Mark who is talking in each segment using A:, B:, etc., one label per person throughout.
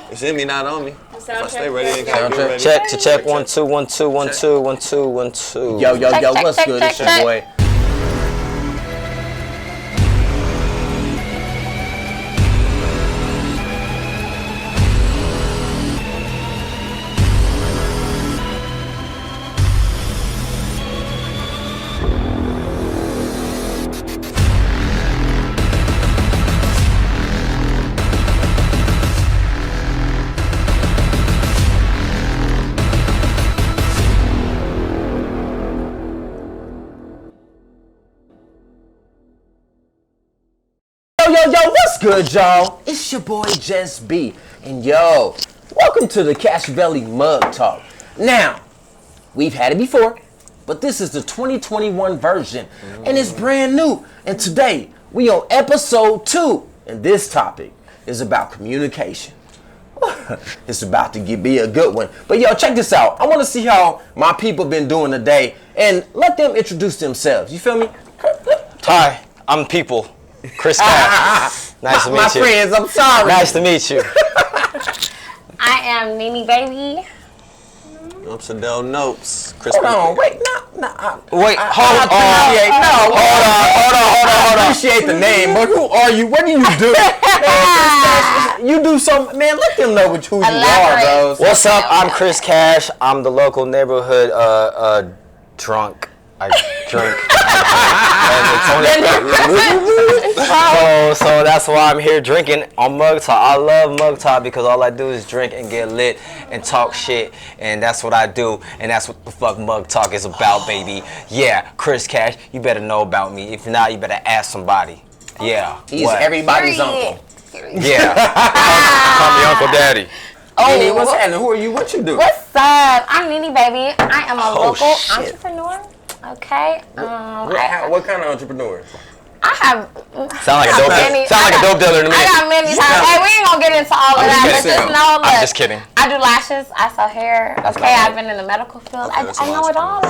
A: You see me, not on me. If I stay ready,
B: Check 1 2 1 2 1 2 1 2 1 2.
C: Yo, what's good? It's your boy. Yo, what's good, y'all? It's your boy, Just B. And yo, welcome to the Cash Belly Mug Talk. Now, we've had it before, but this is the 2021 version, and it's brand new. And today, we on episode 2, and this topic is about communication. It's about to be a good one. But yo, check this out. I want to see how my people been doing today, and let them introduce themselves. You feel me?
B: Hi, I'm People. Chris Cash. Nice to meet you.
C: My friends, I'm sorry.
B: Nice to meet you.
D: I am Nene Baby.
A: I'm Sadell Notes. Chris
C: Hold on, wait,
B: Hold on.
C: I appreciate the name, but who are you? What do you do? Man, you do some, man, let them know who you are, bro.
B: What's up? I'm Chris Cash. I'm the local neighborhood drunk. I drink. So that's why I'm here drinking on Mug Talk. I love Mug Talk because all I do is drink and get lit and talk shit, and that's what I do, and that's what the fuck Mug Talk is about, baby. Yeah, Chris Cash, you better know about me. If not, you better ask somebody. Yeah.
C: He's everybody's uncle.
B: Yeah. Call me Uncle Daddy.
C: Nene, what's happening? Who are you? What you do?
D: What's up? I'm Nene Baby. I am a local entrepreneur. Okay.
C: What kind of entrepreneur?
D: I have.
B: Sound like a dope dealer to me.
D: I got many times. Hey, we ain't gonna get into all of that. But just know, look,
B: I'm just kidding.
D: I do lashes. I sell hair. Okay, I've been in the medical field. I know it all.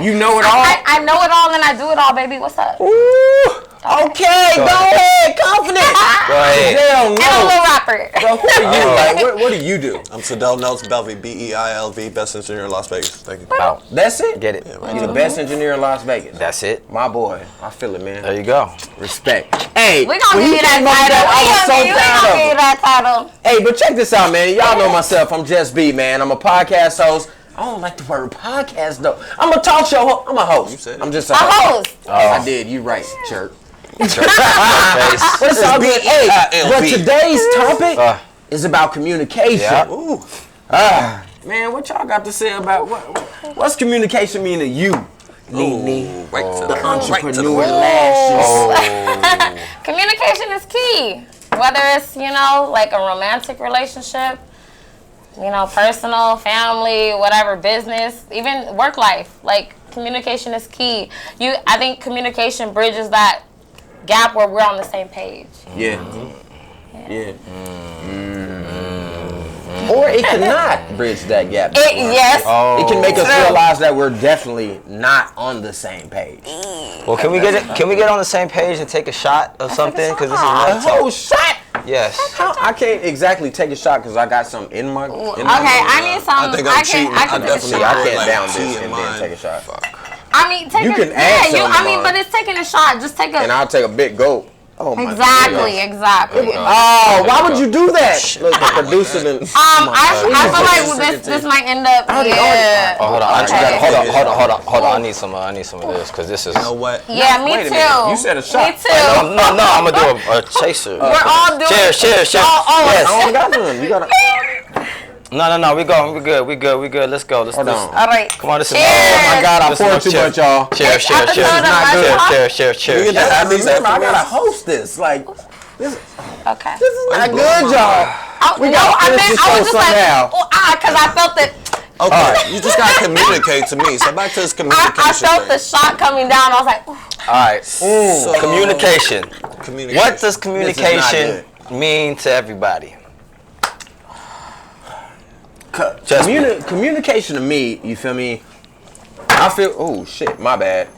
C: You know it all?
D: I know it all and I do it all, baby. What's up?
C: Ooh. Okay, go ahead, confident.
B: Go ahead.
C: Hell no.
D: And I'm a little rapper.
C: Bro, who are you? Like, what do you do?
A: I'm Sadell Notes, Belvy, Beilv, best engineer in Las Vegas. Thank you.
B: Wow.
C: That's it?
B: Get it.
C: Yeah, you're the best engineer in Las Vegas.
B: That's it.
C: My boy, I feel it, man.
B: There you go.
C: Respect. Hey,
D: We gonna give you that title.
C: I was so proud of
D: give you
C: him.
D: that title.
C: Hey, but check this out, man. Y'all know myself. I'm Just B, man. I'm a podcast host. I don't like the word podcast, though. I'm a talk show host. I'm a host.
A: You said it.
C: I'm just a
D: host.
C: I did. You right, jerk. But
B: Face.
C: it's all good. Hey, but today's topic is about communication.
B: Yeah.
A: Ooh.
C: Man, what y'all got to say about what's communication mean to you? Nene, the entrepreneur lashes.
D: Communication is key. Whether it's, like a romantic relationship, personal, family, whatever, business, even work life. Like, communication is key. I think communication bridges that gap where we're on the same page.
C: Yeah. Or it cannot bridge that gap.
D: Yes.
C: It can make us realize that we're definitely not on the same page.
B: Well, can we get on the same page and take a shot of something? Because this is
C: A whole shot?
B: Yes.
C: I can't exactly take a shot because I got some in my.
D: I need some.
A: I think I'm cheating.
D: I can take a
A: definitely
D: shot.
C: I can't
A: like
C: down
A: tea
C: this
A: in
C: and
A: mine.
C: then take a shot.
A: Fuck.
C: You can add some
D: but it's taking a shot. Just take a.
C: And I'll take a big gulp. Oh my
D: Exactly.
C: Oh, why would you do that? Look, the producer done.
D: I feel like this might end up. Yeah.
B: Oh, hold on.
A: Okay.
B: Hold on. I need some of this because this is.
A: You know what?
D: Yeah, me
C: Wait a
D: too.
C: minute. You said a shot.
D: Me too.
B: No, I'm gonna do a chaser.
D: We're all doing.
B: Cheers. Yes.
C: I don't got none. You gotta.
B: No. We good. Let's go.
C: Hold on.
D: All right.
B: Come on. This is.
D: Cheers.
C: Oh my God, I
B: This
C: poured
B: is
C: too much, y'all.
B: Cheers.
A: You
C: I
A: At least
C: gotta host this. Like, this
D: Okay.
C: is not good, y'all. We gotta finish the show somehow.
D: Because I felt it.
A: Okay, you just gotta communicate to me. So back to this communication
D: I felt the
A: thing.
D: shot coming down. I was like, ooh.
B: All right.
A: So,
B: Communication. What does
A: This
B: communication mean to everybody?
C: Communication to me, you feel me? I feel, oh shit, my bad.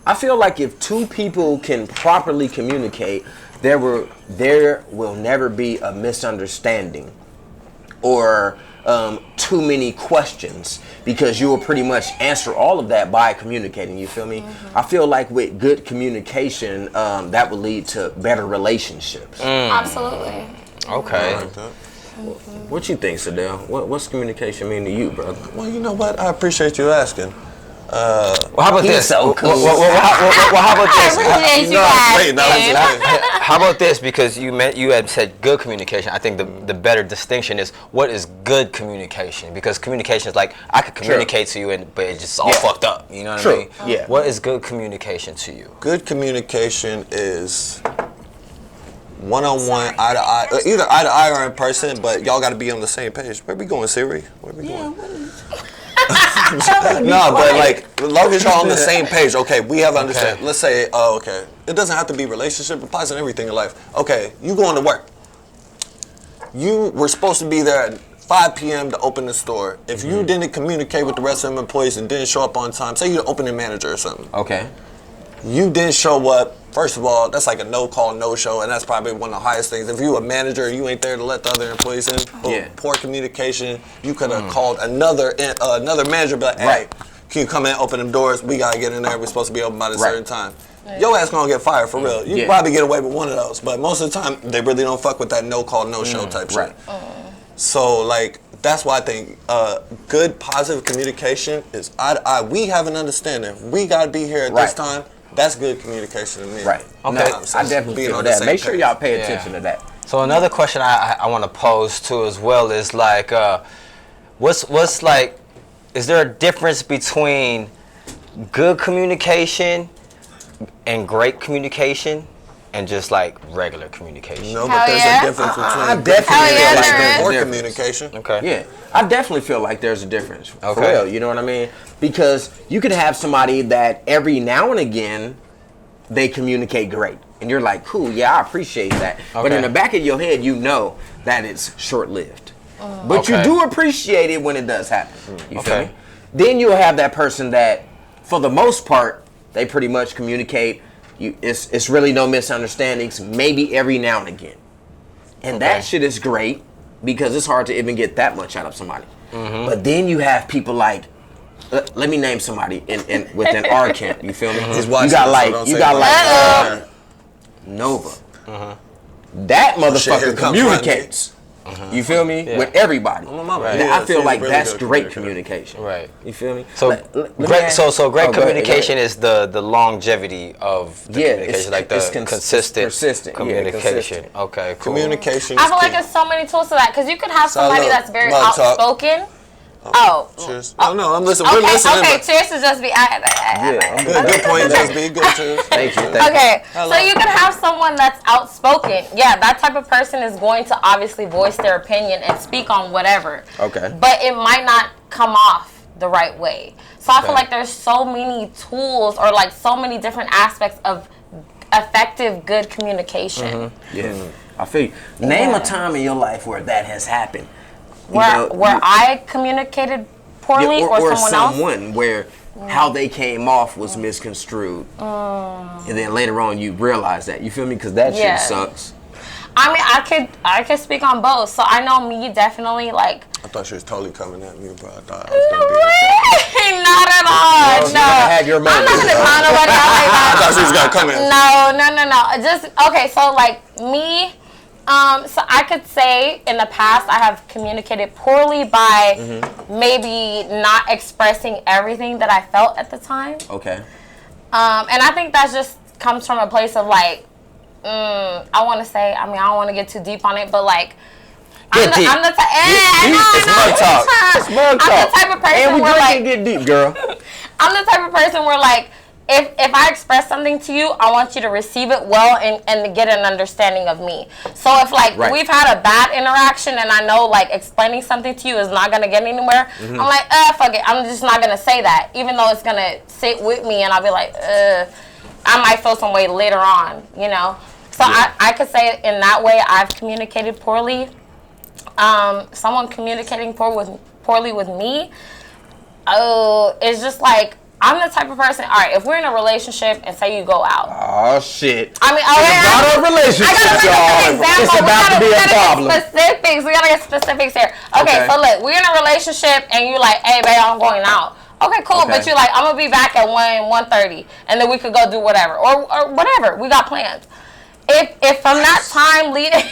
C: I feel like if two people can properly communicate, there will never be a misunderstanding. or too many questions, because you will pretty much answer all of that by communicating. You feel me? I feel like with good communication, that would lead to better relationships.
D: Absolutely.
B: Okay.
A: I like that.
C: What you think, Sadell? What's communication mean to you, brother?
A: Well, you know what? I appreciate you asking.
B: Well, how about
C: He's
B: this?
C: so cool.
B: Well, how about
D: I
B: this?
D: appreciate you
A: Wait, no,
D: asking.
B: How about this? Because you had said good communication. I think the better distinction is what is good communication? Because communication is like I could communicate to you, but it's just all fucked up. You know what I mean?
C: Yeah.
B: What is good communication to you?
A: Good communication is one-on-one, eye to eye, either eye to eye or in person, but y'all got to be on the same page. Where we going, Siri? Where we going? No, but like, as long as y'all on the same page, okay, we have understand. Let's say, okay, it doesn't have to be relationship, it applies to everything in life. Okay, you going to work. You were supposed to be there at 5 p.m. to open the store. If you didn't communicate with the rest of them employees and didn't show up on time, say you're the opening manager or something.
C: Okay.
A: You didn't show up. First of all, that's like a no call, no show, and that's probably one of the highest things. If you a manager, you ain't there to let the other employees in. Boom, poor communication. You could have called another manager, but hey, can you come in, open them doors? We gotta get in there. We're supposed to be open by a certain time. Your ass gonna get fired for real. You probably get away with one of those, but most of the time they really don't fuck with that no call, no show type shit. So like that's why I think good positive communication is we have an understanding. We gotta be here at this time. That's good communication to me.
C: Right.
B: Okay.
C: No, I definitely feel that. Make sure y'all pay attention to that.
B: So another question I want to pose too as well is like, what's like, is there a difference between good communication and great communication and just like regular communication?
A: No, but there's a difference between
C: I definitely feel like there's a
A: more
C: difference.
A: communication.
B: Okay.
C: Yeah, I definitely feel like there's a difference. For
B: Okay.
C: real, you know what I mean? Because you could have somebody that every now and again they communicate great, and you're like, cool, yeah, I appreciate that. But in the back of your head, you know that it's short-lived. But you do appreciate it when it does happen. You feel me? Then you'll have that person that, for the most part, they pretty much communicate. It's really no misunderstandings, maybe every now and again. And that shit is great because it's hard to even get that much out of somebody. But then you have people like, let me name somebody within our camp. You feel me?
A: He's
C: You
A: watching
C: got
A: this, so don't
C: like
A: say
C: Nova. That motherfucker
A: here comes
C: communicates. You feel me? With everybody.
A: Right.
C: I feel
A: He's
C: like
A: really
C: that's
A: good
C: great
A: communicator.
C: communication.
B: Right.
C: You feel me?
B: So great
C: go ahead.
B: communication is the longevity of the communication, like the consistent communication.
C: Consistent.
B: Okay, cool.
A: Communication.
D: I feel
A: is
D: like
A: key.
D: there's so many tools to that because you could have somebody
A: look,
D: that's very
A: mug talk.
D: outspoken.
A: Cheers. No, I'm listening. We're
D: Okay,
A: listening.
D: okay.
A: but-
D: Cheers to just be.
A: Good point, just be good. Cheers.
C: Thank you.
D: Okay, so you can have someone that's outspoken. Yeah, that type of person is going to obviously voice their opinion and speak on whatever.
C: Okay.
D: But it might not come off the right way. So I feel like there's so many tools or like so many different aspects of effective, good communication.
C: Yeah. I feel you. Name a time in your life where that has happened.
D: Where I communicated poorly or someone else?
C: Where how they came off was misconstrued. And then later on you realize that. You feel me? Because that shit sucks.
D: I mean, I could speak on both. So I know me definitely like.
A: I thought she was totally coming at me, bro. I thought I was gonna be.
D: Not at all.
C: You gotta have your
D: I'm not
C: moments,
D: gonna call nobody out like
A: I
D: that.
A: thought she was gonna come at me.
D: No. Just okay. So like me, so I could say in the past I have communicated poorly by maybe not expressing everything that I felt at the time.
C: Okay.
D: And I think that just comes from a place of like, I want to say. I mean, I don't want to get too deep on it, but like. I'm the type.
B: It's mug talk.
C: It's mug talk.
D: I'm the type of person
C: And we
D: where
C: drink
D: like.
C: and get deep, girl.
D: I'm the type of person where like if I express something to you, I want you to receive it well and to get an understanding of me. So if like we've had a bad interaction and I know like explaining something to you is not gonna get anywhere, I'm like, fuck it, I'm just not gonna say that, even though it's gonna sit with me and I'll be like, I might feel some way later on, you know. So I could say in that way I've communicated poorly. Someone communicating poorly with me, it's just like I'm the type of person. All right, if we're in a relationship and say you go out.
C: Oh shit.
D: I mean,
C: Not a relationship, y'all. It's about to be a problem.
D: Specifics. We gotta get specifics here. Okay, so look, we're in a relationship and you're like, hey, babe, I'm going out. Okay, cool. Okay. But you're like, I'm gonna be back at 1:30, and then we could go do whatever or whatever. We got plans. If from that time leading,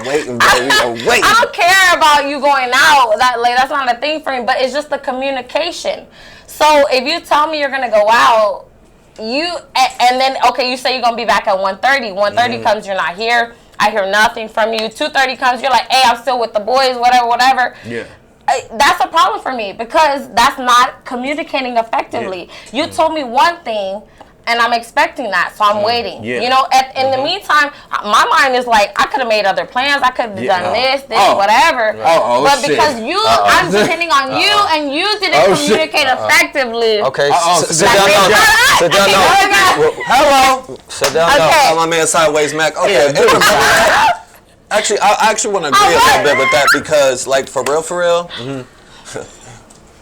A: waiting, baby, waiting.
D: I don't care about you going out. That's not a thing for me. But it's just the communication. So if you tell me you're gonna go out, and then okay, you say you're gonna be back at 1:30. 1:30 comes, you're not here. I hear nothing from you. 2:30 comes, you're like, hey, I'm still with the boys, whatever. Yeah. That's a problem for me because that's not communicating effectively. Yeah. You told me one thing, and I'm expecting that, so I'm waiting. Yeah. You know, in the meantime, my mind is like, I could have made other plans. I could have done this, whatever. But because I'm depending on you, and you didn't communicate effectively.
B: Okay, sit down now. Sit down now.
A: Hello.
B: Sit down now.
A: Tell my man Sideways Mac. Okay. Actually, I actually want to agree a little bit with that because, like, for real,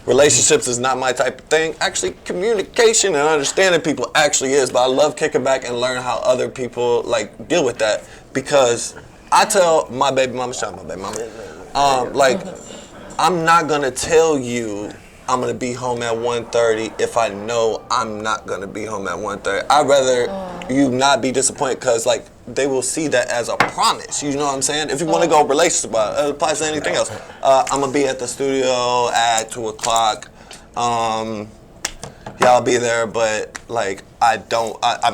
A: relationships is not my type of thing. Actually, communication and understanding people actually is, but I love kicking back and learn how other people, like, deal with that because I tell my baby mama, shout out my baby mama, like, I'm not going to tell you I'm going to be home at 1:30 if I know I'm not going to be home at 1:30. I'd rather you not be disappointed because, like, they will see that as a promise. You know what I'm saying? If you want to go relationship about it, applies to anything else. I'm going to be at the studio at 2 o'clock. Y'all be there, but, like, I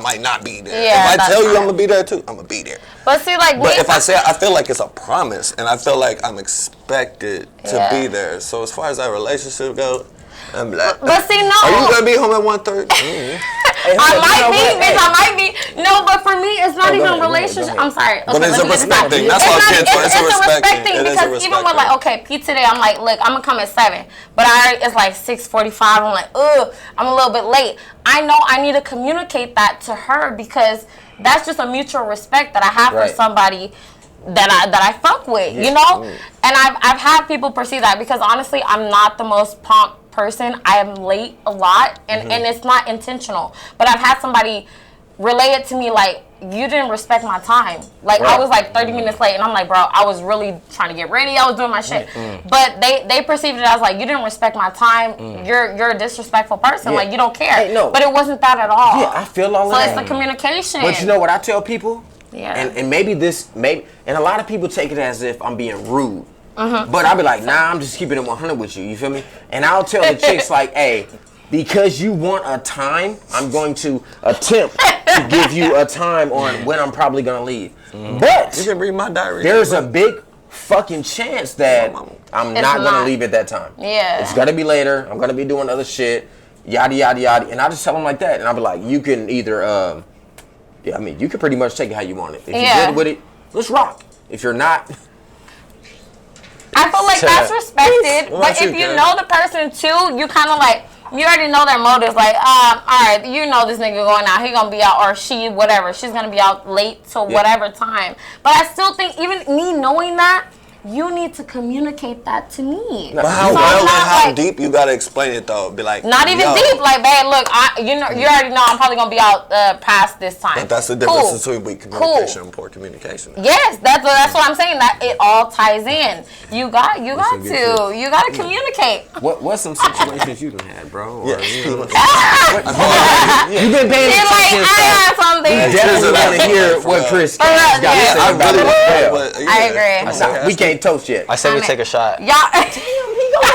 A: might not be there.
D: Yeah,
A: if I tell you I'm going to be there, too, I'm going to be there.
D: But see, like,
A: but if I say, I feel like it's a promise, and I feel like I'm expected to be there. So as far as that relationship goes, I'm like,
D: but see, no.
A: Are you gonna be home at 1:30?
D: I might be. No, but for me, it's not even a relationship. I'm sorry. Okay,
A: but it's a respect thing. That's all kids for. It's a respect thing.
D: Because even with, like, okay, Pete today, I'm like, look, I'm gonna come at 7, but it's like 6:45. I'm like, I'm a little bit late. I know I need to communicate that to her because that's just a mutual respect that I have for somebody that I fuck with, you know? And I've had people perceive that because honestly, I'm not the most prompt person. I am late a lot and it's not intentional. But I've had somebody relay it to me like, you didn't respect my time. Like, I was like 30 minutes late and I'm like, bro, I was really trying to get ready. I was doing my shit. But they perceived it as like, you didn't respect my time. You're a disrespectful person. Like, you don't care.
C: Hey, no.
D: But it wasn't that at all.
C: Yeah, I feel all that.
D: So it's the communication.
C: But you know what I tell people?
D: Yeah.
C: And maybe and a lot of people take it as if I'm being rude. But I'll be like, nah, I'm just keeping it 100 with you. You feel me? And I'll tell the chicks like, hey, because you want a time, I'm going to attempt to give you a time on when I'm probably gonna leave. But
A: you can read my diary.
C: There's a big fucking chance that I'm not gonna leave at that time.
D: Yeah.
C: It's gonna be later. I'm gonna be doing other shit. Yada yada yada. And I just tell them like that. And I'll be like, you can either you can pretty much take it how you want it. If you're good with it, let's rock. If you're not,
D: I feel like that's respected. But if you know the person too, you kind of like, you already know their motives. Like, all right, you know this nigga going out. He gonna be out, or she, whatever. She's gonna be out late to whatever time. But I still think, even me knowing that, you need to communicate that to me.
A: But how well and how deep you gotta explain it though? Be like,
D: not even deep. Like, babe, look, you already know I'm probably gonna be out past this time.
A: But that's the difference between weak communication and poor communication.
D: Yes, that's what I'm saying. That it all ties in. You got to communicate.
C: What's some situations you done had, bro?
A: Yeah.
C: You've been paying attention.
D: I had something.
C: You definitely want to hear what Chris got to say about it.
D: I agree.
C: We can't toast yet.
B: I say we take a shot.
D: Y'all, damn, he gonna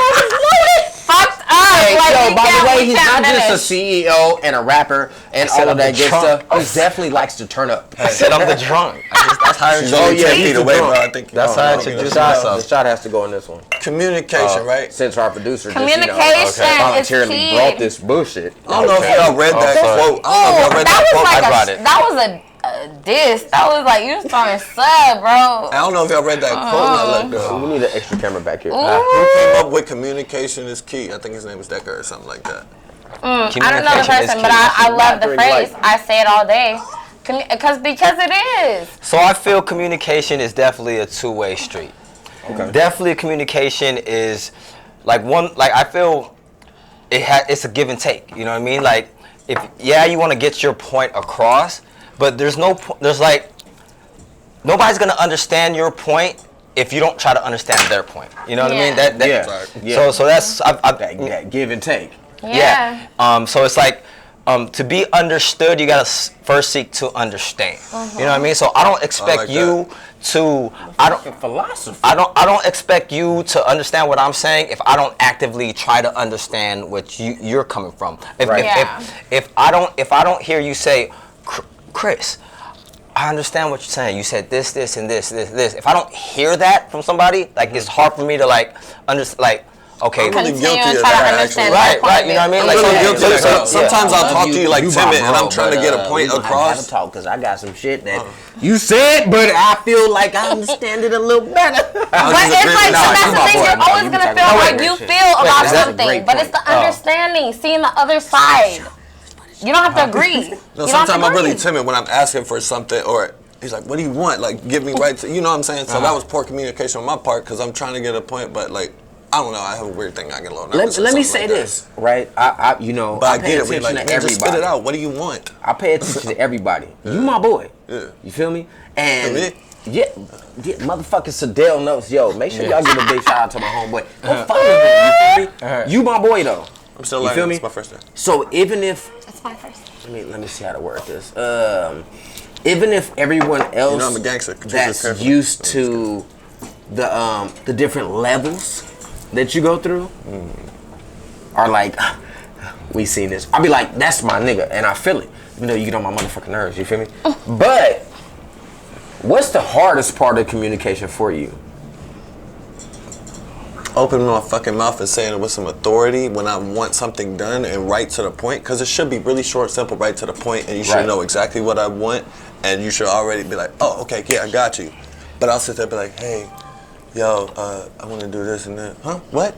D: fucked up.
C: Hey, yo, by the way, he's not just a CEO and a rapper and all of that good stuff. He definitely likes to turn up.
B: I said I'm the drunk. That's how I introduce
A: I think
B: that's how I introduce myself.
C: The shot has to go in this one.
A: Communication, right?
C: Since our producer
D: just
C: voluntarily brought this bullshit.
A: I don't know if y'all read that quote.
D: That was a diss. That was like, you was throwing sub, bro.
A: I don't know if y'all read that quote.
C: We need an extra camera back here.
A: Who came up with communication is key? I think his name was Decker or something like that.
D: I don't know the person, but I love the phrase. I say it all day. Because it is.
B: So I feel communication is definitely a two-way street. Okay. Definitely communication is I feel it's a give and take. You know what I mean? Like, if you want to get your point across, but there's like nobody's gonna understand your point if you don't try to understand their point. You know what I mean? So that's
C: that give and take.
B: Yeah. So it's like to be understood, you gotta first seek to understand. You know what I mean? So I don't expect you to. I don't expect you to understand what I'm saying if I don't actively try to understand what you're coming from. If I don't hear you say, Chris, I understand what you're saying. You said this, and this. If I don't hear that from somebody, like it's hard for me to okay,
A: I'm really guilty of that, actually.
B: Right. You know what I mean?
A: I'm really guilty of that. Sometimes I'll talk to you like timid, and I'm trying to get a point across.
C: I talk because I got some shit that you said, but I feel like I understand it a little better.
D: But it's like that's the thing. You're always gonna feel like you feel about something, but it's the understanding, seeing the other side. You don't have to agree.
A: No, sometimes I'm really timid when I'm asking for something, or he's like, "What do you want?" Like, give me right to, you know what I'm saying? So that was poor communication on my part because I'm trying to get a point, but like, I don't know. I have a weird thing. I get a little nervous.
C: Let me say this, right? I pay attention to everybody.
A: Just spit it out. What do you want?
C: I pay attention to everybody. You my boy. Yeah. You feel me? And yeah, motherfucking Sadell knows. Yo, make sure y'all give a big shout out to my homeboy. Go follow him. You feel me? You my boy though.
A: I'm still learning. You feel me? It's my first time.
C: So even if
D: it's my first.
C: Let me see how to word this. Even if everyone else
A: I'm a gangster.
C: that's used to the different levels that you go through are like, we seen this. I'll be like, that's my nigga, and I feel it. Even though you get on my motherfucking nerves, you feel me? But what's the hardest part of communication for you?
A: Opening my fucking mouth and saying it with some authority when I want something done and right to the point, because it should be really short, simple, right to the point, and you should know exactly what I want, and you should already be like, oh, okay, yeah, I got you. But I'll sit there and be like, hey, yo, I want to do this and that. Huh? What?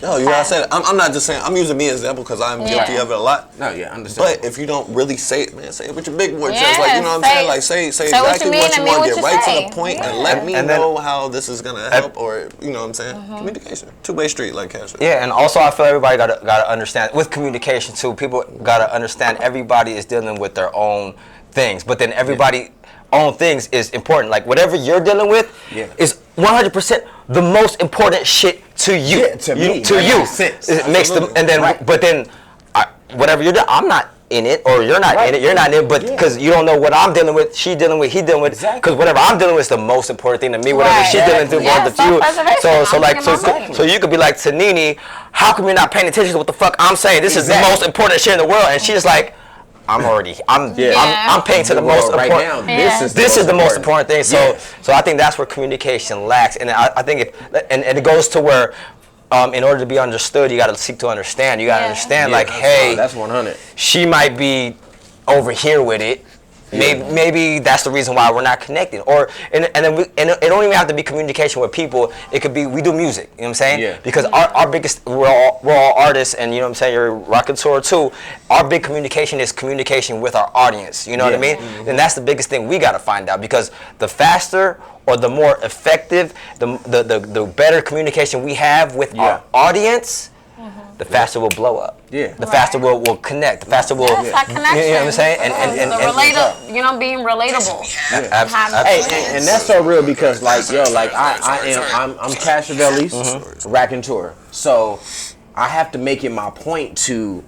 A: No, you know what I said? I'm not just saying, I'm using me as an example because I'm guilty of it a lot.
C: No, yeah, understand.
A: But if you don't really say it, man, say it with your big boy chest. Like, you know what I'm saying? Like, say exactly what you want, get right to the point, and let me know how this is going to help, or, you know what I'm saying? Communication. Two-way street, like Cash.
B: Yeah, and also I feel everybody gotta understand, with communication too, people gotta understand everybody is dealing with their own things, but then everybody own things is important. Like whatever you're dealing with is 100% the most important shit to you.
C: Yeah, to me.
B: To you. It makes them, and then, but then, whatever you're doing, I'm not in it, or you're not in it, you're not in it, but because you don't know what I'm dealing with, she dealing with, he dealing with, because whatever I'm dealing with is the most important thing to me, whatever she's dealing with, more to you. So you could be like, to Nene, how come you're not paying attention to what the fuck I'm saying? This is the most important shit in the world, and she's like, I'm paying to the most important. This is the most important thing. So I think that's where communication lacks, and I think and it goes to where, in order to be understood, you got to seek to understand. You got to understand, like, hey,
C: that's 100.
B: She might be over here with it. Maybe that's the reason why we're not connected. Or and it don't even have to be communication with people. It could be we do music. You know what I'm saying? Yeah. Because our biggest, we're all artists, and you know what I'm saying, you're a raconteur too. Our big communication is communication with our audience. You know what I mean? And that's the biggest thing we got to find out, because the faster or the more effective, the better communication we have with our audience, the faster we'll blow up. Yeah. The faster we'll connect. The faster we'll.
D: Yes, that connection.
B: You know what I'm saying? And
D: you know, being relatable.
C: Hey, and that's so real, because like I'm Cashavelli's raconteur, so I have to make it my point to,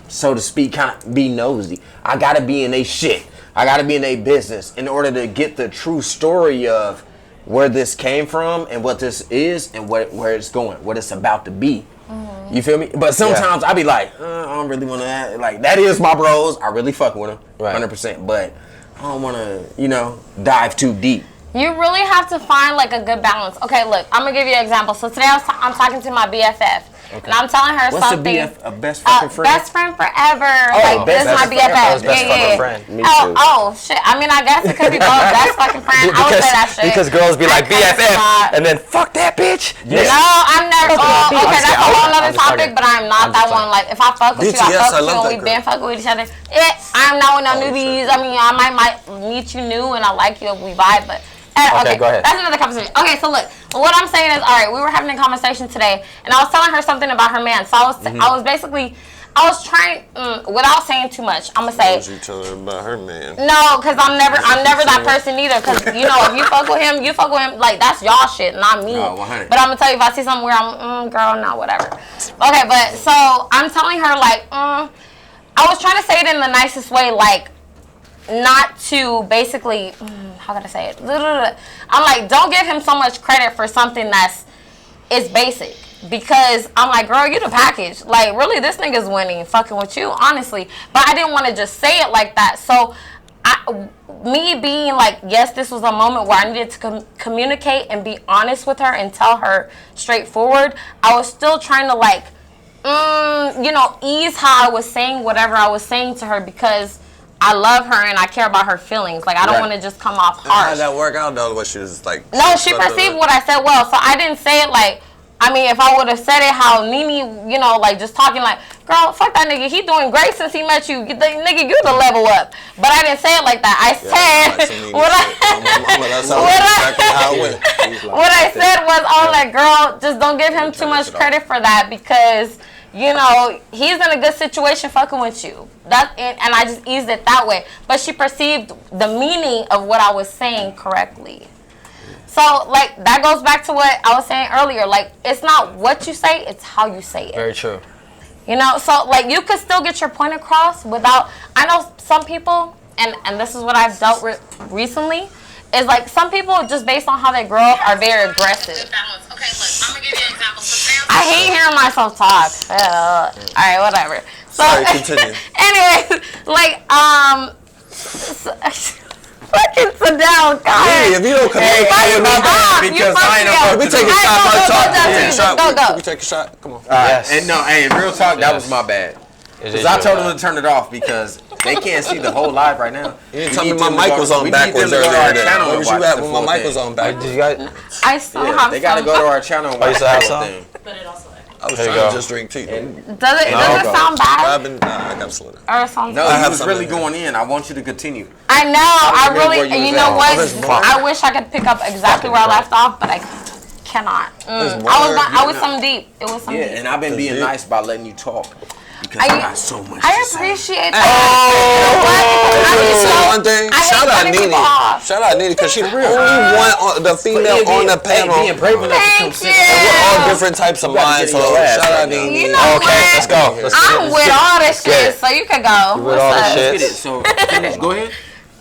C: so to speak, kind of be nosy. I gotta be in a shit. I gotta be in a business in order to get the true story of where this came from and what this is and where it's going, what it's about to be. You feel me? But sometimes I be like, I don't really want to, like, that is my bros. I really fuck with them, 100%. But I don't want to, dive too deep.
D: You really have to find like a good balance. Okay, look, I'm gonna give you an example. So today I'm talking to my BFF. Okay. And I'm telling her something.
C: What's a best fucking friend?
D: Best friend forever. Like, this is my BFF.
B: Best friend.
C: Me too.
D: Oh, shit. I mean, I guess it could be both. Best fucking friend. I would say that shit.
B: Because girls be like, BFF, and then fuck that bitch.
D: Yeah. No, I'm never. Okay, that's a whole other topic, but I'm not that one. Like, if I fuck with you, I fuck with you, and we been fucking with each other. I'm not with no newbies. I mean, I might meet you new, and I like you, and we vibe, but
B: Okay, go ahead.
D: That's another conversation. Okay, so look, what I'm saying is, all right, we were having a conversation today, and I was telling her something about her man. So I was trying, without saying too much, I'm gonna say.
A: What you tell her about her man?
D: No, because I'm never that person either. Because if you fuck with him, you fuck with him. Like that's y'all shit, not me.
C: No, 100.
D: But I'm gonna tell you, if I see something where I'm, girl, no, whatever. Okay, but so I'm telling her like, I was trying to say it in the nicest way, like. Not to basically, how can I say it? I'm like, don't give him so much credit for something is basic. Because I'm like, girl, you the package. Like, really, this nigga's winning, fucking with you, honestly. But I didn't want to just say it like that. So, me being like, yes, this was a moment where I needed to communicate and be honest with her and tell her straightforward. I was still trying to like, ease how I was saying whatever I was saying to her because I love her and I care about her feelings. Like, I don't want to just come off harsh.
A: How did that work out, though? What she was like...
D: No, she perceived what I said well. So, I didn't say it like... I mean, if I would have said it how Nene, like, just talking like, girl, fuck that nigga. He doing great since he met you. Nigga, you the level up. But I didn't say it like that. I said... What I said was, like, girl, just don't give him too much credit for that because... he's in a good situation fucking with you. And I just eased it that way. But she perceived the meaning of what I was saying correctly. So, like, that goes back to what I was saying earlier. Like, it's not what you say, it's how you say it.
B: Very true.
D: So, like, you could still get your point across without... I know some people, and this is what I've dealt with recently, is, like, some people, just based on how they grow up, are very aggressive. Okay, look, I'm going to give you an example. I hate hearing myself talk. All right, whatever. So,
A: sorry, continue.
D: Anyways, like, fucking sit down, God.
A: Hey, if you don't come in,
C: because I ain't know.
A: We take a shot.
D: Go.
A: We take a shot. Come on.
C: Yes. And no, hey, real talk, that was my bad. Because I told them to turn it off because they can't see the whole live right now.
A: You didn't tell me my mic was on backwards earlier. Where was you at when my mic was on backwards?
D: I still have
C: They got to go to our channel and watch the whole thing.
E: But it also
A: I was trying to just drink tea.
D: Does it sound bad?
A: I got to slow down.
D: Or it sounds
C: No,
D: bad?
C: I was really going in. I want you to continue.
D: I know. I really,
C: you
D: you know what?
A: Fuck.
D: I wish I could pick up exactly where I left off, but I cannot. I was some deep. It was some deep.
C: And I've been being nice by letting you talk. Because I got so much
D: I
C: to say.
D: appreciate that.
A: One thing, shout out Nene. Shout out Nene because she the only one, the female on the panel.
C: Being brave enough to come sit.
A: And we're all different types of minds. So shout out Nene.
D: You know
B: Okay, let's go.
D: I'm with all this shit, so you can go.
B: With all the shit.
C: So go ahead.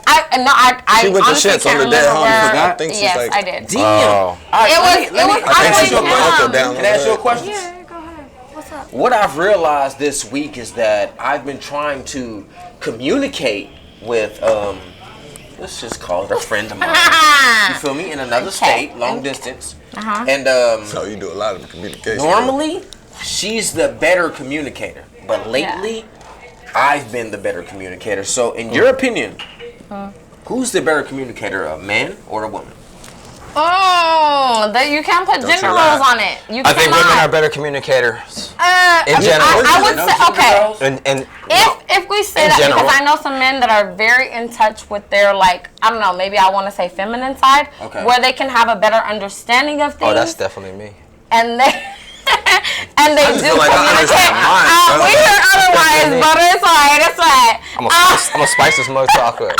D: I
A: She with the
D: honestly
A: shits
D: can't
A: on the dead
D: remember
A: homie.
D: where-
A: Forgot? I think she's
D: yes,
A: like-
D: I did.
C: Damn.
D: It was.
A: I think she's
D: I'm
A: with my uncle down
C: Can I ask you a
A: there.
C: question?
D: Yeah, go ahead. What's up?
C: What I've realized this week is that I've been trying to communicate with, let's just call it a friend of mine. You feel me? In another state, long distance. And
A: So you do a lot of communication.
C: normally, she's the better communicator. But lately, I've been the better communicator. So in your opinion, who's the better communicator, a man or a woman?
D: You can't put gender
A: you lie.
D: roles on it. You
B: I think
D: cannot.
B: women are better communicators.
D: In
B: general.
D: I would say, okay.
B: And
D: If we say
B: In
D: that,
B: general.
D: because I know some men that are very in touch with their, like, I don't know, maybe I want to say feminine side, where they can have a better understanding of things.
B: oh, that's definitely me.
D: And they and they
A: just
D: do
A: feel like I
D: communicate.
A: understand mine,
D: We hear otherwise, but it's alright. It's alright.
B: I'm gonna spice this mug talk up.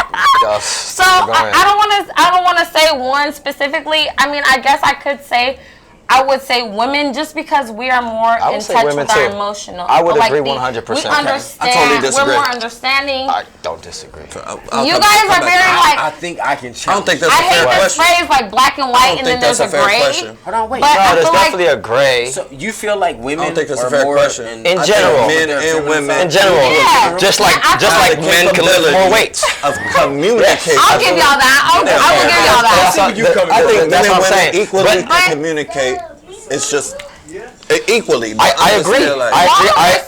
D: So I don't want to say one specifically. I mean, I guess I would say women, just because we are more
B: I would
D: in
B: say
D: touch
B: women
D: with our
B: too.
D: emotional.
B: I would agree
D: We
B: 100%.
D: understand.
A: I totally disagree.
D: We're more understanding.
B: I don't disagree.
D: You guys are very
C: I
D: like.
C: think I can
A: I don't
C: challenge.
A: think that's
D: I
A: a fair
D: hate this
A: question.
D: phrase like black and
A: I
D: white,
A: don't
D: and then
A: think
D: there's
A: that's
D: a
A: a fair
D: gray.
A: question.
C: Hold on, wait.
D: But
B: No,
D: I
B: there's
D: feel like
B: definitely a gray.
C: So you feel like women
A: I don't think that's a
C: are
A: fair
C: more
A: question.
B: In
A: I think
B: general.
A: men and women.
B: In general,
D: Yeah.
B: just like
A: the
B: men can lift more weights.
A: of communication.
D: I'll give y'all that. I will give y'all that.
A: I think
B: That's
A: men
B: what I'm
A: and
B: saying.
A: women equally
B: But-
A: can communicate. It's just equally. but
B: I
A: I'm just
B: agree.
A: saying, like,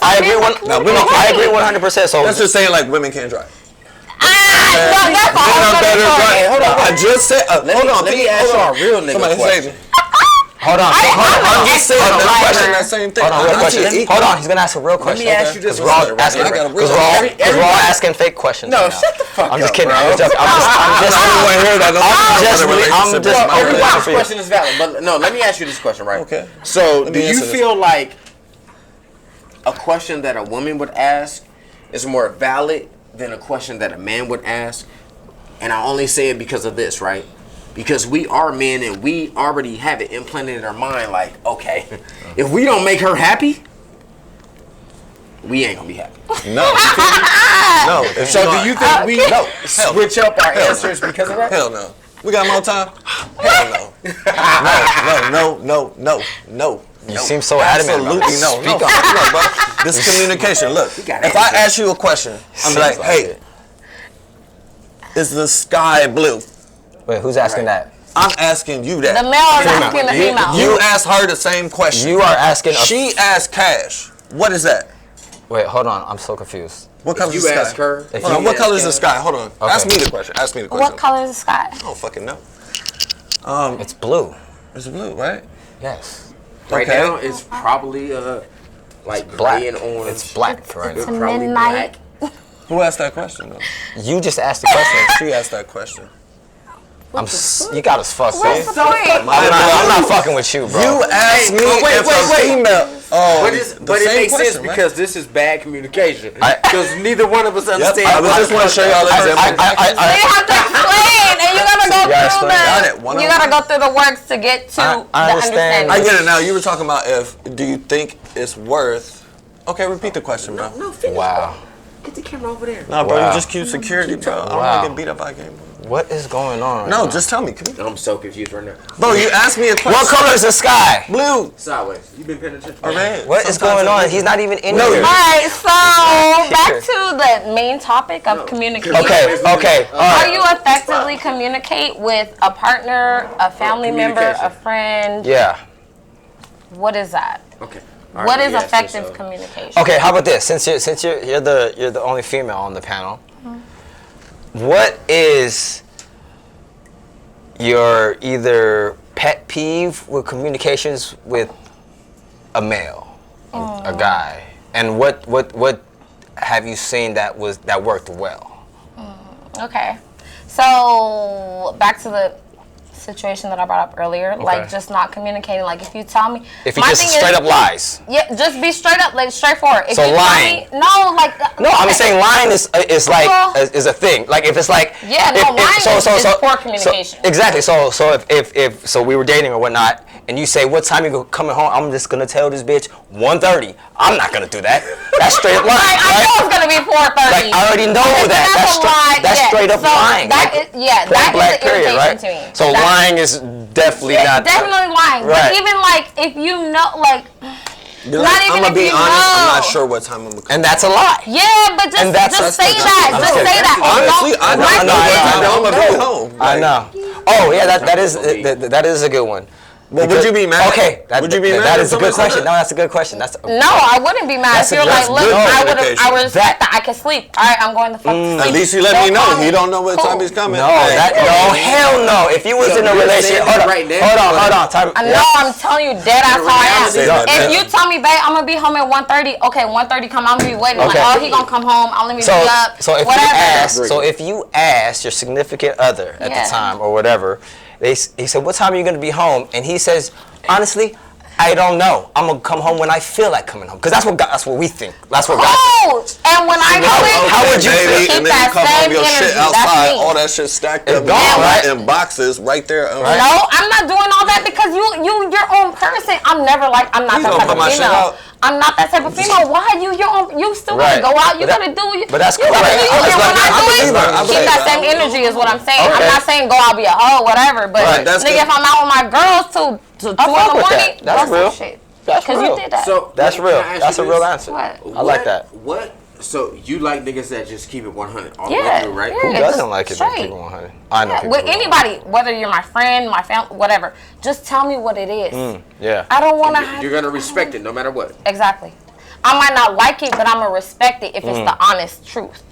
B: I agree 100%. So
A: That's just saying like women can't drive.
D: Well, that's all
A: Men are
D: I'm
A: better
D: gonna
A: driving.
D: say.
A: Hold on. I just said. Hold on.
C: Let me ask y'all a real nigga
A: Somebody
C: question.
A: say.
B: Hold on.
A: I'm just saying
D: Hold on,
A: that
D: right
A: question,
D: here.
A: that same thing.
B: Hold on, real
A: Honestly,
B: question. Hold on, he's gonna ask a real question.
C: me ask you this
B: Because we're all
C: question.
B: asking,
A: I got a real
B: because we're all
C: Everybody-
B: asking fake questions.
C: No,
B: right now.
C: shut the fuck
B: I'm just
C: up,
B: kidding.
C: bro.
B: I'm just
C: Question is valid, but no, let me ask you this question, right?
A: Okay.
C: So,
A: Let
C: do
A: me
C: you
A: answer this.
C: feel like a question that a woman would ask is more valid than a question that a man would ask? And I only say it because of this, right? Because we are men and we already have it implanted in our mind, like, okay, if we don't make her happy, we ain't gonna be happy.
A: No. No. If
C: So,
A: not-
C: do you think we switch up our
A: Hell no.
C: answers because of that?
A: Hell no. We got more time? Hell no. No.
B: You seem so adamant about
A: Absolutely
B: it.
A: no.
B: Speak
A: No.
B: on it.
A: Look, bro. This is communication. Look,
C: got
A: if I
C: answers.
A: ask you a question, I'm
B: Seems
A: like,
B: like
A: hey,
B: it.
A: is the sky blue?
B: Wait, who's asking that?
A: I'm asking you that.
D: The male is asking the female.
A: You asked her the same question.
B: You are asking.
A: She asked Cash. What is that?
B: Wait, hold on. I'm so confused.
A: What color
C: You
A: is the sky?
C: ask her.
B: If
A: Hold on,
B: you
A: what
C: ask
A: color is the
C: Cash.
A: sky? Hold on. Ask me the question. Ask me the question.
D: What color is the sky?
A: I don't fucking know.
B: It's blue.
A: It's blue, right?
B: Yes.
C: Right
A: Okay.
C: now, it's probably like
B: Black.
C: gray and orange.
B: It's black right
D: It's
B: now.
D: a
C: Probably
D: midnight.
A: Who asked that question though?
B: You just asked the question.
A: She asked that question.
B: You got us fucked,
D: What's
B: man.
D: the point?
B: I'm not fucking with you, bro.
A: You asked me
C: wait,
A: if
C: wait,
A: a
C: wait.
A: female. Oh,
C: But it makes sense because this is bad communication.
B: I-
C: Because neither one of us understand.
A: I was just want to show y'all the example.
D: So you have to explain, and you gotta go
B: Yeah,
D: through
B: explain.
A: Got it.
D: the. You gotta go through the works to get to
B: I
D: the
B: understand.
D: understanding.
A: I get it now. You were talking about do you think it's worth? Okay, repeat the question, bro.
C: No, finish.
B: Wow.
C: Get the camera over there.
A: No, bro,
B: Wow.
A: you just keep security, bro. I don't
B: Wow.
A: want to get beat up by a game.
B: What is going on?
A: No,
B: right now?
A: just tell me. Come on.
C: I'm so confused right now.
A: Bro, you asked me a question.
B: What color is the sky?
A: Blue
C: Sideways. You been paying attention?
A: or red?
B: What is
A: Sometimes
B: going on?
A: it's-
B: He's not even in
A: No,
B: here.
A: you're-
D: Alright, so back to the main topic of communication.
B: Okay. All
D: How
B: right.
D: you effectively communicate with a partner, a family member, a
C: Communication.
D: friend?
B: Yeah.
D: What is that?
C: Okay.
D: What is effective communication?
B: Okay. How about this? Since you're the only female on the panel, what is your either pet peeve with communications with a male, a guy, and what have you seen that worked well?
D: Okay. So back to the situation that I brought up earlier, like just not communicating. Like if you tell me,
B: If he
D: my
B: just
D: thing
B: straight
D: is-
B: up lies.
D: Yeah, just be straight up, like straightforward. If
B: So
D: you
B: lying.
D: Tell me, no, like
B: No, I'm saying lying is like
D: Well-
B: is a thing. Like if it's like
D: Yeah, no, lying is poor communication.
B: Exactly. So if so we were dating or whatnot, and you say what time you coming home, I'm just gonna tell this bitch 1:30. I'm not gonna do that. That's straight up lying.
D: Right, I
B: right?
D: know it's gonna be 4:30.
B: Like I already know
D: Okay, so
B: that.
D: that's a lie.
B: That's
D: Yeah.
B: straight up
D: So
B: lying.
D: that
B: Like,
D: is- yeah,
B: point
D: that is
B: blank
D: an
B: period,
D: irritation
B: right?
D: to me.
B: So
D: That-
B: lying is definitely
D: Yeah,
B: not
D: definitely lying.
B: Right.
D: But even like if you know, like
A: Be
D: Not
A: like,
D: even
A: I'm gonna
D: if
A: be
D: you
A: honest. I'm
D: know.
A: not sure what time I'm gonna come.
B: and that's a lie.
D: yeah, but
B: And that's-
D: just say
A: that's-
D: that.
A: that's-
D: Just
A: okay.
D: say that.
A: Honestly, I
D: My
A: don't know
D: thing
A: what
D: is-
A: time I'm gonna be home.
B: I know. Oh yeah, that is a good one.
A: But would you be mad?
B: Okay,
A: Would you be mad
B: that
A: if
B: is a good
A: somebody said
B: question.
A: that?
B: No, that's a good question. That's
D: No, I wouldn't be mad
B: That's
D: if you're
B: that's
D: like, look,
A: good
D: I
A: communication.
D: respect that. I can sleep. All right, I'm going to fuck sleep.
A: At least he let me
D: Don't
A: know.
D: call
A: He don't know what
D: Cool.
A: time he's coming.
B: no,
A: Hey.
B: hell no. If you was
C: So
B: in a
C: you're
B: relationship,
C: saying
B: hold on,
C: right now,
B: hold on, time.
D: I know, I'm telling you, dead ass how I am.
A: Say that,
D: If
A: yeah.
D: you tell me, babe, I'm gonna be home at 1:30, okay, 1:30 come, I'm gonna be waiting.
B: Okay.
D: Like, oh, he gonna come home, I'll let me
B: So,
D: be up.
B: so if
D: whatever.
B: you ask your significant other at
D: Yeah.
B: the time or whatever, he said, "What time are you gonna be home?" And he says, "Honestly, I don't know. I'm gonna come home when I feel like coming home." Because that's what we think. That's what God thinks.
D: Oh, and when I know it,
B: how would you
A: baby,
B: feel?
A: and
D: keep
A: then you
D: that
A: come home,
D: same
A: your shit
D: energy. That's
A: outside,
D: me.
A: all that shit stacked
B: It's
A: up
B: gone, right?
A: in boxes right there.
D: No, I'm not doing all that because you're your own person. I'm never like I'm not
A: You
D: that
A: gonna
D: type
A: put
D: of
A: my shit
D: female.
A: out?
D: I'm not that type of female. Why you your own? You still
B: Right.
D: gotta go out. You
B: But
D: gotta do.
B: but that's
D: you
B: cool.
D: gotta
B: Right.
D: do.
B: I was
D: And
B: like,
D: when
B: I
D: I
A: believe
D: do
A: her. I
D: it, keep
A: believe
D: that
A: her.
D: same energy is what I'm saying.
B: Okay.
D: I'm not saying go out be a hoe, whatever. But
B: Right,
A: that's
D: nigga,
A: good.
D: if I'm out with my girls till 2 in the
B: fuck with
D: morning,
B: that. That's
D: some
B: real.
D: shit.
B: That's
D: Because
B: real.
D: you did that.
C: So
B: That's
C: can
B: real.
C: I ask
B: That's a
C: you
B: real
C: this?
B: answer.
D: What?
B: I like that.
C: What? So you like niggas that just keep it 100 all the way
D: Yeah,
C: through, right?
D: yeah.
B: Who
D: It's
B: doesn't
D: just
B: like it when
D: straight.
B: people 100? I know.
D: Yeah,
B: people
D: with
B: who don't.
D: anybody, whether you're my friend, my family, whatever, just tell me what it is.
B: Yeah.
D: I don't want to.
C: You're gonna respect it no matter what.
D: Exactly. I might not like it, but I'm gonna respect it if it's the honest truth.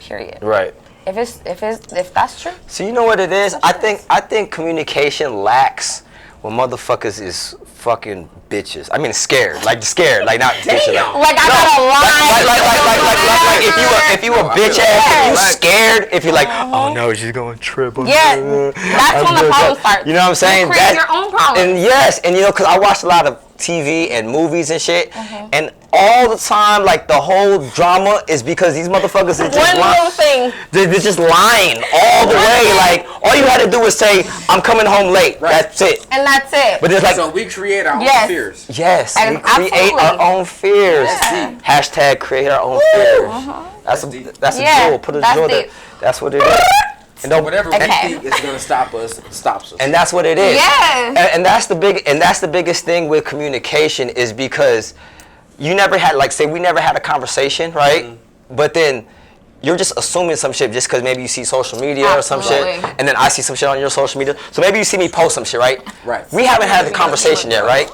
D: Period.
B: Right.
D: If that's true.
B: So you know what it is? I think communication lacks when motherfuckers is fucking bitches. I mean scared, like not bitches.
D: Like I gotta lie.
B: Like if you a bitch ass, if you scared, if you're like, oh no, she's going triple.
D: Yeah, that's when the problem starts.
B: You know what I'm saying?
D: You create your own problem.
B: And yes, and you know, cause I watched a lot of TV and movies and shit, and all the time, like the whole drama is because these motherfuckers are just
D: One little thing.
B: They're just lying all the way. Like all you had to do was say, "I'm coming home late."
C: Right.
B: That's it.
D: And that's it.
B: But it's like,
E: So we create our
D: Yes.
E: own fears.
B: yes, we create
D: Absolutely.
B: our own fears.
D: Yeah.
B: Hashtag create our own fears. That's a
D: Yeah,
B: jewel. Put a
D: that's
B: jewel there.
D: deep.
B: That's what it is. And don't,
E: Whatever we
D: Okay.
E: think is gonna stop us, stops us.
B: and that's what it is.
D: Yeah.
B: And that's the biggest thing with communication is because you never had, like, say we never had a conversation, right? But then you're just assuming some shit just because maybe you see social media or some shit,
D: Absolutely.
B: and then I see some shit on your social media. So maybe you see me post some shit, right?
E: Right.
B: We haven't had the conversation yet, right?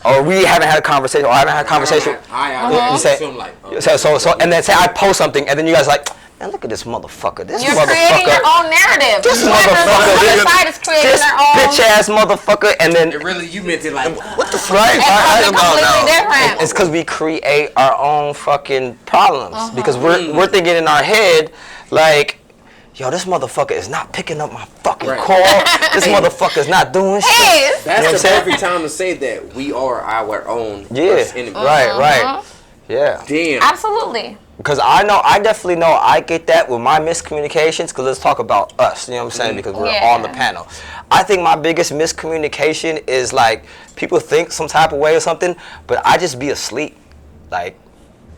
B: Or we haven't had a conversation, or I haven't had a conversation.
E: I
B: You say,
E: assume like, oh,
B: so, and then say I post something, and then you guys like, man, look at this motherfucker. This
D: You're
B: motherfucker.
D: creating your own narrative.
B: This
D: Whoever's on the
B: motherfucker.
D: other side is creating
B: This
D: their own.
B: bitch ass motherfucker, and then
E: it really, you meant it like,
B: what the fuck?
D: It's something completely different.
B: It's because we create our own fucking problems because we're thinking in our head like, yo, this motherfucker is not picking up my fucking
E: Right.
B: call. This motherfucker's not doing shit.
D: Yes.
E: that's
B: You know what I'm
E: the
B: saying?
E: perfect time to say that we are our own
B: Yeah,
E: worst enemy.
B: right. Yeah.
E: Damn.
D: Absolutely.
B: Because I definitely know I get that with my miscommunications, because let's talk about us, you know what I'm saying, because we're
D: Yeah.
B: on the panel. I think my biggest miscommunication is like, people think some type of way or something, but I just be asleep.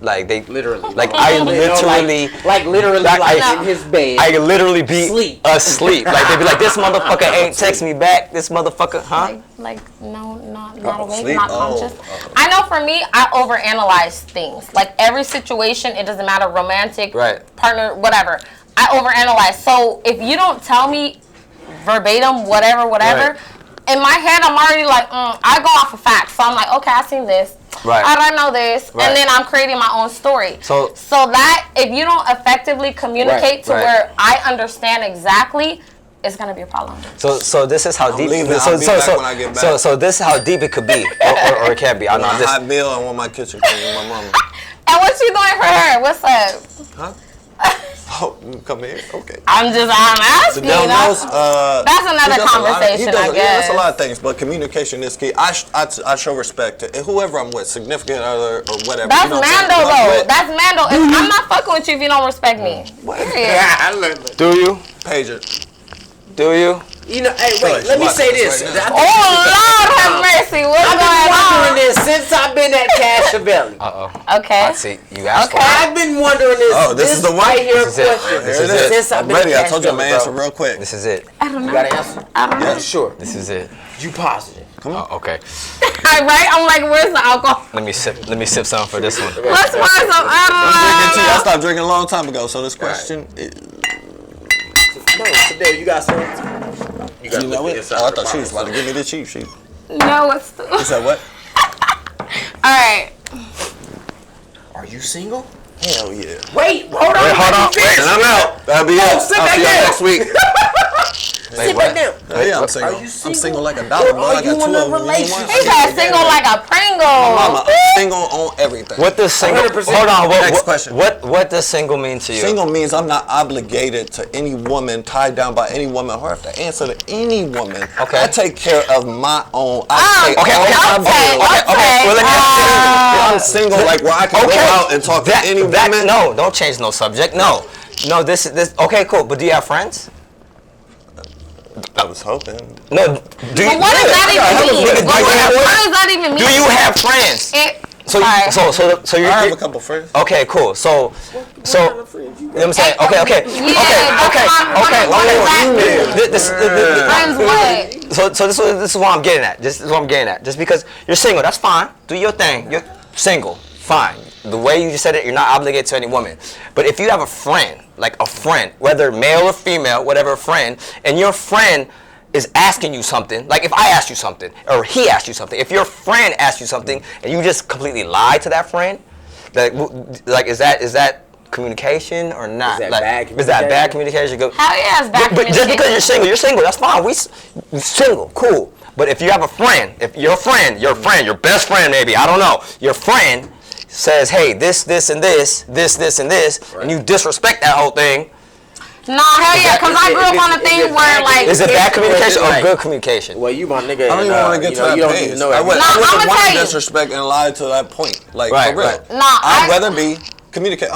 B: Like they
E: Literally.
B: like I literally
C: like literally
B: Like,
C: like
B: I-
C: in his bed.
B: I literally be
C: Sleep.
B: asleep. Like they be like, this motherfucker ain't text me back. This motherfucker, huh?
D: Like no, not awake,
A: sleep?
D: not conscious. I know for me, I overanalyze things. Like every situation, it doesn't matter, romantic,
B: Right.
D: partner, whatever. I overanalyze. So if you don't tell me verbatim, whatever,
B: Right.
D: in my head, I'm already like, I go off of facts. So I'm like, okay, I seen this.
B: Right.
D: I don't know this,
B: Right.
D: and then I'm creating my own story.
B: So
D: that if you don't effectively communicate to
B: right.
D: where I understand exactly, it's gonna be a problem.
B: So this is how deep.
A: leaving.
B: So
A: I'll be back when I get back.
B: so this is how deep it could be, or it can be. I know.
A: I
B: I'm just.
A: hot meal. I want my kitchen clean with my mama.
D: And what you doing for her? What's up?
A: Oh, come here. Okay.
D: I'm asking.
A: Del Nose,
D: That's another
A: he does a lot of-
D: conversation,
A: he does,
D: I
A: Yeah,
D: guess.
A: that's a lot of things, but communication is key. I show respect to whoever I'm with, significant other or whatever.
D: That's
A: you know what I'm
D: Mando
A: saying? Who I'm
D: though.
A: with.
D: That's Mando. I'm not fucking with you if you don't respect me. Period.
E: Yeah, I learned.
B: Do you?
A: Pager.
B: Do you?
E: You know, hey, wait,
A: Right,
E: let me
A: watch
E: say
A: this
E: this.
A: right now.
E: I think
D: Oh Lord have mercy. What's
C: I've been
D: going
C: wondering
D: on?
C: this since I've been at Cashavelli.
D: Okay.
B: I see. You asked
D: Okay.
B: for it.
C: I've been wondering this.
A: Oh, this is the one?
C: right here
B: This is it.
C: question.
B: This
A: Here
B: is
A: it
B: it.
A: is.
C: Since I've
A: I'm
C: been
A: ready.
C: at
A: I told you I'm
C: Cashavelli,
A: gonna
C: bro.
A: answer real quick.
B: This is it.
C: You got an answer?
D: I don't know.
A: Yeah.
C: Sure.
B: This is it.
C: You positive.
B: Oh, okay.
D: Right? I'm like, where's the alcohol?
B: Let me sip some for this one.
D: Let's find some.
A: I stopped drinking a long time ago, so this question is.
C: No, today you got something.
E: you got
A: You know it? Oh, I thought she was about to give me the cheap sheet.
D: No, it's.
A: You said what?
D: All right.
C: Are you single?
A: Hell yeah.
C: Wait, hold on.
B: Hold on.
A: And I'm out. That'll be it.
C: sit
A: I'll
C: back
A: see y'all
C: down.
A: next week.
C: Sit back down.
A: Yeah, I'm single.
C: Are you
A: I'm single like a dollar,
C: Or
A: bro.
C: are
A: I got
C: you
A: two
C: in a
A: of them. You want
C: relationship?
A: one?
D: He said single like a Pringle.
A: Mama, I'm single on everything.
B: What does single?
C: 100%.
B: Hold on.
A: Next question.
B: What does single mean to you?
A: Single means I'm not obligated to any woman, tied down by any woman, or have to answer to any woman.
B: Okay.
A: I take care of my own. I pay
B: Okay,
A: all
B: okay,
A: my bills.
B: okay. Well, let me ask you.
A: I'm single, like where I can go out and talk to any woman.
B: No, don't change no subject. No, this. Okay, cool. But do you have friends?
A: I was hoping.
B: No. Do you?
D: But what does that even mean?
B: Do you have
D: What
B: friends?
D: does that even mean?
B: Do you have friends? So
D: Alright.
B: you're.
A: I have a couple friends.
B: Okay, cool. So, you know what I'm saying? Okay.
D: Yeah, that's what does that mean? Friends what?
B: So this is what I'm getting at. This is what I'm getting at. Just because you're single, that's fine. Do your thing. You're single, fine. The way you just said it, you're not obligated to any woman. But if you have a friend, like a friend, whether male or female, whatever friend, and your friend is asking you something, like if I asked you something, or he asked you something, if your friend asked you something, and you just completely lie to that friend, like is that communication or not?
C: Is that bad
B: Is that bad communication?
D: Hell yeah, it's bad
B: But just because
D: communication.
B: you're single, that's fine. We single, cool. But if you have a friend, if your friend, your best friend maybe, I don't know, your friend says, hey, this, and this, and this, and you disrespect that whole thing.
D: No, hell yeah, because I grew up on a thing where, like...
B: Is it bad communication or good communication?
C: Well, you my nigga.
A: I don't even want to get to that
C: you don't
A: page.
C: even know
A: I wouldn't
D: I'ma
A: want
D: tell
A: to
D: you.
A: disrespect and lie to that point. Like,
B: Right,
A: for real.
B: right.
D: No,
A: I'd rather be communicate.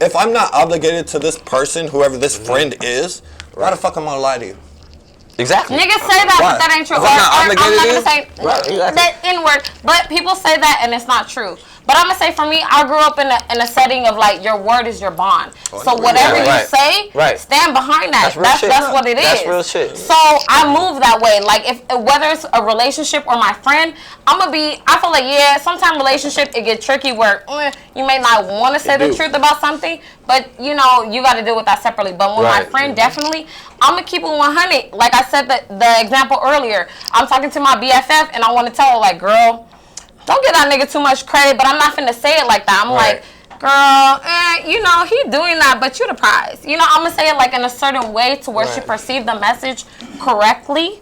A: If I'm not obligated to this person, whoever this friend is, why the fuck am I gonna lie to you?
B: Exactly.
D: Niggas say that,
A: Why?
D: but that ain't true.
A: If I'm not
D: I'm
A: obligated
D: not
A: to
D: gonna say
B: Right, exactly.
D: that N-word, but people say that and it's not true. But I'm gonna say for me, I grew up in a setting of like your word is your bond. So whatever you
B: Right.
D: say, stand behind that.
B: That's real shit.
D: That's what it is.
B: That's real shit.
D: So I move that way. Like if whether it's a relationship or my friend, I feel like sometimes relationship it get tricky where you may not want to say the truth about something, but you know you got to deal with that separately. But with my friend, definitely, I'm gonna keep it 100. Like I said the example earlier, I'm talking to my BFF and I want to tell her like, girl, don't give that nigga too much credit, but I'm not finna say it like that. I'm like, girl, you know, he doing that, but you the prize. You know, I'm gonna say it like in a certain way to where she perceived the message correctly.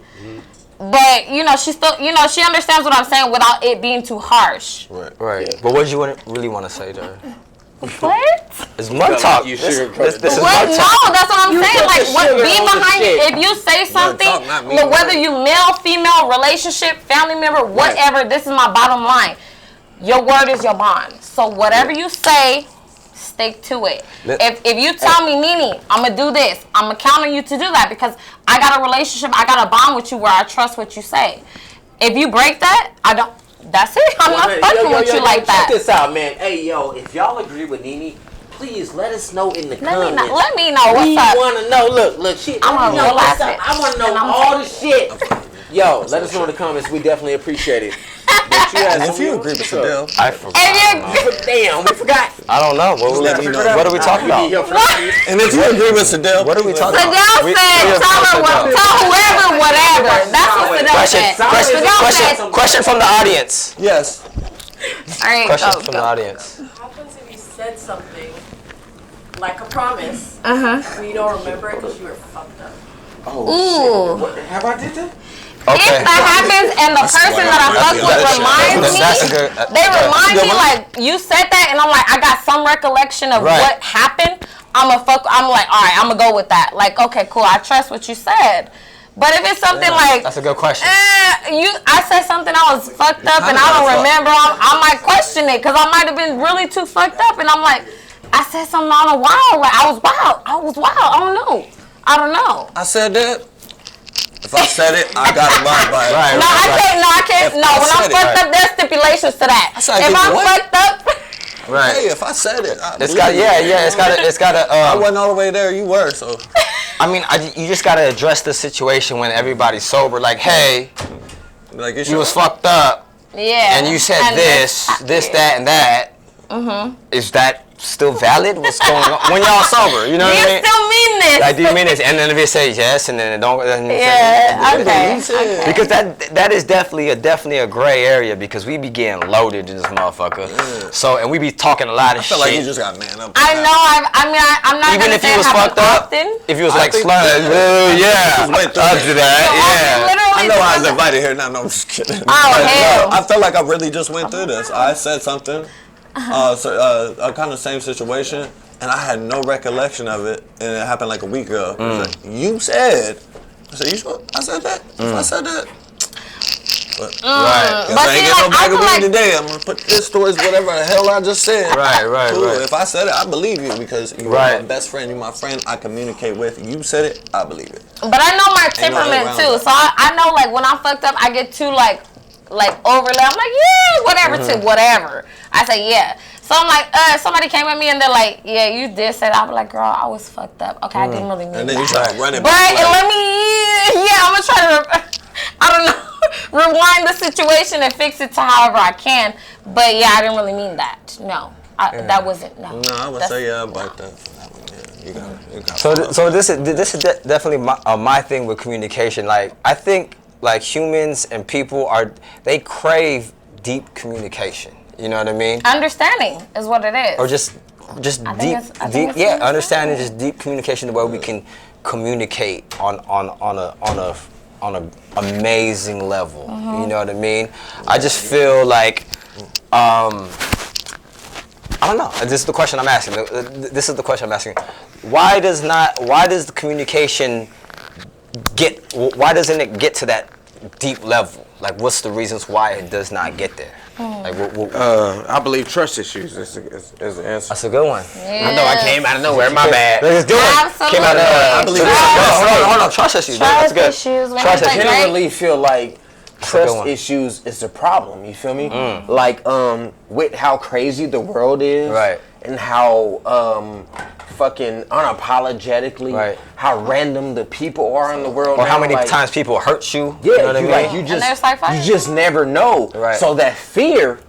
D: But, you know, she still, you know, she understands what I'm saying without it being too harsh.
B: Right. But what do you really want to say to her?
D: What?
B: It's mug talk.
C: You
B: This
C: sugarcoated
B: is
D: What?
B: mug
D: No,
B: talk.
D: that's what I'm saying.
C: put
D: Like,
C: the
D: what
C: sugar
D: be
C: on the
D: behind it?
C: shit.
D: If you say something,
A: talk, not me.
D: whether you male, female, relationship, family member, whatever, this is my bottom line. Your word is your bond. So whatever you say, stick to it. If you tell me, Nene, I'm gonna do this, I'm gonna count on you to do that because I got a relationship, I got a bond with you where I trust what you say. If you break that, I don't. That's it. I'm not fucking with you like that.
C: Check this out, man. Hey, yo, if y'all agree with Nene, please let us know in the comments.
D: Let me know what's
C: We
D: up.
C: want to know. Look, shit.
D: I'm
C: let me
D: gonna
C: know what's
D: realize
C: up.
D: it.
C: I want to know
D: And I'm
C: all the
D: saying-
C: shit. Yo, let us know in the comments. We definitely appreciate it. But you
A: And if you agree with the deal,
B: I forgot.
C: Damn, we forgot.
B: I don't know. What are we talking about?
A: and if you agree with the deal,
B: What are we talking about?
D: Sadell said, tell whoever, whatever. That's what Sadell said.
B: Question from the audience.
A: yes.
D: All right,
B: Question
D: go,
B: from
D: go.
B: the audience.
F: What happens if you said something like a promise, but you don't remember it because you were fucked up?
D: Ooh.
C: Have I did that?
B: Okay.
D: If that happens and the person that I fuck with reminds
B: That's a
D: me,
B: good.
D: they remind me like you said that, and I'm like I got some recollection of
B: Right.
D: what happened. I'm like, all right, I'm gonna go with that. Like, okay, cool, I trust what you said. But if it's something like
B: That's a good question.
D: I said something I was fucked up and I don't remember, I might question it because I might have been really too fucked up, and I'm like, I said something on a wild, like I was wild. I don't know.
A: I said that. If I said it, I got to abide by it.
B: Right.
D: No, I can't.
A: If
D: No,
A: I
D: when I'm
A: said it,
D: fucked
B: right.
D: up, there's stipulations to that.
A: said I
D: If
A: did
D: I'm
A: what?
D: fucked up,
B: Right.
A: Hey, if I said it,
B: It's got it's got to.
A: I wasn't all the way there. You were, so.
B: I mean, you just got to address the situation when everybody's sober. Like, hey,
A: Like
B: you was fucked up,
D: yeah.
B: and you said
D: And
B: this, that, and that. Is that still valid? What's going on when y'all sober? You know
D: Do
B: what I
D: you
B: mean?
D: still mean this?
B: Like, do you mean it? And then if it says yes, and then it don't, then
D: Yeah. Okay.
B: Because that is definitely a gray area because we be getting loaded in this motherfucker. So and we be talking a lot of
A: I feel
B: shit.
A: like you just got man up.
D: I know. I'm not
B: Even
D: gonna
B: if
D: say
B: you was
D: it happens
B: fucked up,
D: often.
B: if you was
A: I
B: like
A: think-
B: slurred, yeah,
A: went through
B: up
A: it.
B: to that, yeah.
D: Literally.
A: I know I was invited here. No, I'm just kidding.
D: Oh,
A: But,
D: hell.
A: I feel like I really just went through this. I said something, a kind of same situation, and I had no recollection of it, and it happened like a week ago. It was like, you said. I said, you sure? I said that? If I said that? But,
B: Right.
A: if
D: But
A: I ain't
D: see,
A: get no
D: like, I
A: bag of
D: feel
A: weed
D: like-
A: today, I'm going to put this towards whatever the hell I just said.
B: Right.
A: Cool.
B: Right.
A: If I said it, I believe you because you're
B: Right.
A: my best friend. You're my friend. I communicate with. You said it. I believe it.
D: But I know my
A: no way
D: temperament
A: around
D: too,
A: that.
D: so I know like when I'm fucked up, I get too like overlay. I'm like, yeah, whatever to whatever. I say yeah. So I'm like, somebody came at me and they're like, yeah, you did say that. I'm like, girl, I was fucked up. Okay, I didn't really mean
A: And then you
D: that.
A: try to run it
D: But
A: back.
D: let me, I'm gonna try to, I don't know, rewind the situation and fix it to however I can. But yeah, I didn't really mean that. No, that wasn't. No,
A: No, I would
D: That's-
A: say yeah about that. Yeah, you got
B: So this is definitely my thing with communication. Like I think like humans and people they crave deep communication. You know what I mean?
D: Understanding is what it is.
B: Or just just
D: I
B: deep,
D: think it's
B: deep, yeah,
D: necessary.
B: understanding just deep communication the way we can communicate on a amazing level. You know what I mean? I just feel like, I don't know. This is the question I'm asking. This is the question I'm asking. Why does the communication why doesn't it get to that deep level? Like, what's the reasons why it does not get there? Like,
E: I believe trust issues is the answer.
B: that's a good one.
C: I know I came out of nowhere. My bad.
B: That's a good one.
D: Absolutely.
B: Came out of nowhere.
A: I believe
B: Hold on. Trust issues. That's
D: Trust
B: good.
D: issues. When
B: Trust
D: it's
B: issues.
D: like,
C: Generally feel like
B: a good
C: trust
B: one.
C: issues is the problem. You feel me? Like with how crazy the world is,
B: Right.
C: and how fucking unapologetically
B: Right.
C: how random the people are in the world.
B: Or how
C: now,
B: many
C: like,
B: times people hurt you.
C: Yeah,
B: You know what I
C: you
B: mean?
C: like you just
D: there's like fire.
C: you just never know.
B: Right.
C: So that fear,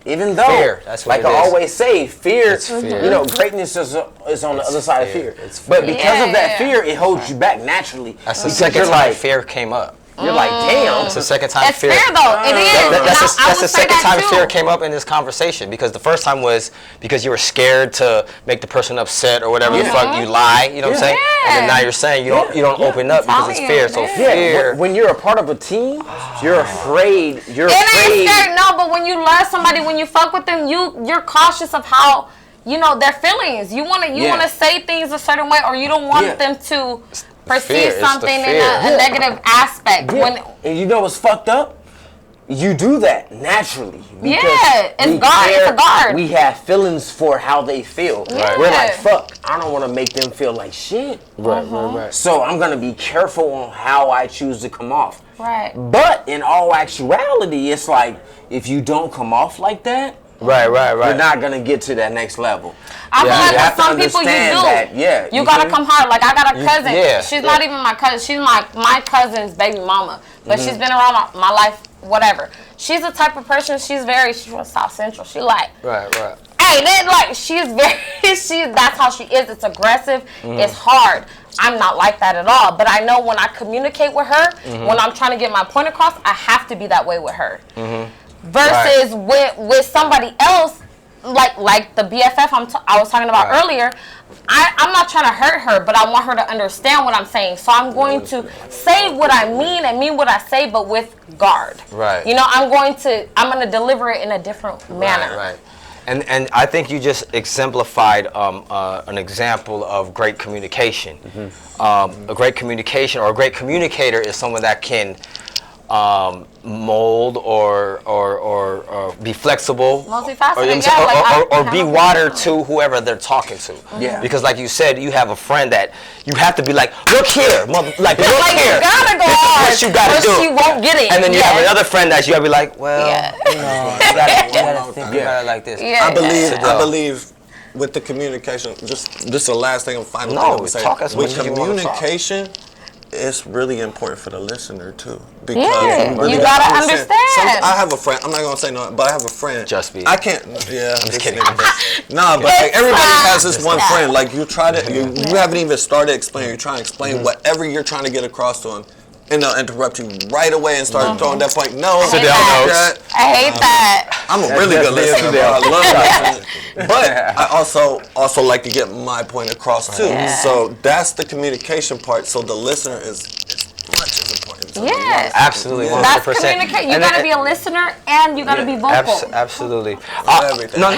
C: even though
B: Fear, that's what
C: like
B: it
C: I
B: is.
C: always say, fear,
B: It's fear.
C: you know, greatness is on the other side of fear.
B: It's
C: But
B: fear.
C: because of that
D: Yeah.
C: fear, it holds you back naturally.
B: That's the
C: because
B: second
C: you're
B: time
C: like
B: fear came up.
C: you're like, damn.
B: It's the second time
D: It's fear though. It is.
B: That's the second time
D: too.
B: fear came up in this conversation, because the first time was because you were scared to make the person upset or whatever the fuck, you lie, you know what I'm saying? And then now you're saying you don't open up because it's
D: telling
B: fear.
D: you,
B: So
D: yeah.
C: Yeah,
B: fear.
C: when you're a part of a team, you're afraid. You're
D: It ain't
C: afraid.
D: scary, no, but when you love somebody, when you fuck with them, you're cautious of how, you know, their feelings. You wanna say things a certain way, or you don't want
C: Yeah.
D: them to
B: fear,
D: perceive
B: it's the
D: something in
B: fear.
D: a negative aspect.
C: Yeah.
D: When
C: And you know what's fucked up? You do that naturally. because
D: Yeah, it's
C: we
D: guard, it's a guard.
C: We have feelings for how they feel.
D: Right.
C: We're like,
D: Yeah.
C: fuck, I don't want to make them feel like shit.
B: Right.
C: So I'm going to be careful on how I choose to come off.
D: right.
C: But in all actuality, it's like, if you don't come off like that,
B: Right.
C: you're not going to get to that next level.
D: I feel
B: Yeah,
D: like
C: you have
D: with
C: to
D: some people you
C: understand
D: do.
C: that, yeah,
D: You
C: you
D: gotta
C: feel me?
D: come hard. Like I got a cousin.
B: yeah,
D: She's not even my cousin. She's my cousin's baby mama. But she's been around my life, whatever. She's the type of person. She's from South Central. She like,
B: Right.
D: hey, then like she's very that's how she is. It's aggressive. It's hard. I'm not like that at all. But I know when I communicate with her, when I'm trying to get my point across, I have to be that way with her. Versus with somebody else, like the BFF I was talking about earlier. I'm not trying to hurt her, but I want her to understand what I'm saying. So I'm going to say what I mean and mean what I say, but with guard.
B: Right.
D: You know, I'm going to deliver it in a different manner.
B: Right. And I think you just exemplified an example of great communication. A great communication or a great communicator is someone that can mold or be flexible,
D: Multifaceted,
B: or be water to whoever they're talking to.
C: Yeah.
B: Because like you said, you have a friend that you have to be like, look here, look
D: Like
B: here.
D: you gotta go
B: This is
D: hard,
B: what you gotta
D: or
B: do.
D: she won't get it.
B: And then you
D: Yeah.
B: have another friend that you gotta be like, well,
D: Yeah.
B: you know, you gotta think about it like this.
D: Yeah.
A: I believe with the communication, just the last thing, final thing I'm gonna say.
B: talk as
A: With
B: much as you wanna talk.
A: communication, it's really important for the listener too, because
D: Yeah,
A: you really
D: you
A: gotta
D: gotta understand.
A: I have a friend. I'm not gonna say no, but I have a friend.
B: Just be.
A: I can't. Yeah, I'm
B: just kidding.
A: Nah, but like, everybody has this
B: Just
A: one
B: stop.
A: friend. Like you try to, you haven't even started explaining. You're trying to explain whatever you're trying to get across to them, and they'll interrupt you right away and start throwing that point. No,
D: I hate
B: down
D: that.
B: notes.
D: I hate that.
A: I'm a really good listener, bro. I love that. But I also like to get my point across too.
D: Yeah.
A: So that's the communication part. So the listener is much as important. To
D: Yes.
B: Absolutely, 100%.
D: That's communicate. You
B: And
D: gotta
B: then-
D: be a listener and you gotta be vocal.
B: Absolutely.
A: everything.
B: No.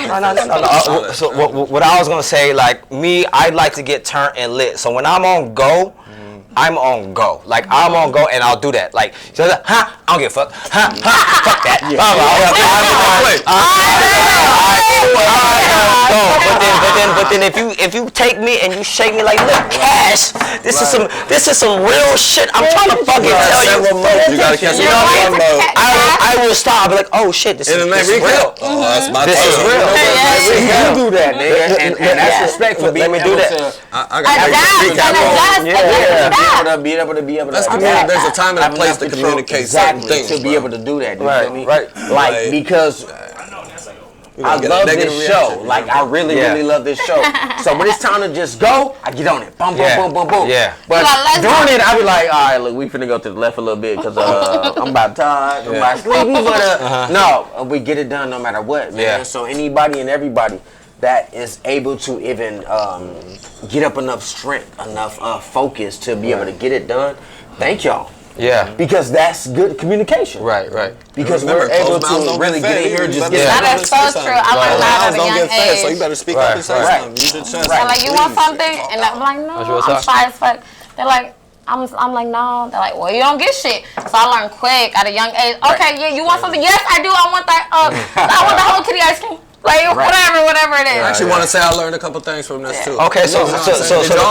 B: So what I was gonna say, like me, I like to get turned and lit. So when I'm on go, I'm on go. Like I'm on go, and I'll do that. Like, so, I don't give a fuck. Fuck that. But then if you take me and you shake me like, look, Cash, this is some real shit. I'm trying to fucking tell you.
A: You gotta catch
B: You
A: it
B: know what I
A: on
B: mean?
A: mode.
B: I will stop. I'll be like, oh shit, this is real.
A: Oh, that's my
B: This is
A: turn.
B: real.
C: You do that, nigga, and that's respect for being
B: Let me
C: able
B: do that.
C: to
A: I got
C: be able to
A: That's
C: adapt.
A: there's a time and a
C: Have
A: place
C: enough
A: to
C: control-
A: communicate certain
C: exactly,
A: things.
C: to be
A: bro.
C: able to do that. You
B: Right,
C: feel me?
B: right.
C: Like
A: Like,
C: because
A: You
C: I
A: don't get a
C: love
A: negative
C: this
A: reaction,
C: show.
A: you
C: Like
A: know?
C: I really love this show. So when it's time to just go, I get on it. Boom, boom,
B: Yeah.
C: boom, boom, boom.
B: Yeah.
C: But
D: Like, let's
C: during it, I be like, all right, look, we finna go to the left a little bit because I'm about tired. I'm about sleepy. But no, we get it done no matter what, man.
B: Yeah.
C: So anybody and everybody, that is able to even get up enough strength, enough focus to be able to get it done. Thank y'all.
B: Yeah.
C: Because that's good communication.
B: Right.
C: Because
A: Remember,
C: we're able
A: closed mouths
C: to
A: don't
C: really
A: get
C: get in
A: fed.
C: here and
A: You
C: just
A: better
C: get
D: That is so
A: say
D: true.
A: something.
D: I learned that
A: Mouths
D: at a
A: don't
D: young
A: get fed, so you
D: age.
A: better speak up and say
C: Right.
A: something. Use your chest.
D: They're like, you want
A: Please.
D: something? And I'm like, no,
B: you want
D: I'm
B: something?
D: shy as fuck. They're like, I'm like, no. They're like, well, you don't get shit. So I learned quick at a young age. Okay, yeah, you want something? Yes, I do. I want that. I want the Hello Kitty ice cream. Like whatever it is.
A: I actually want to say I learned a couple things from this too.
B: Okay, so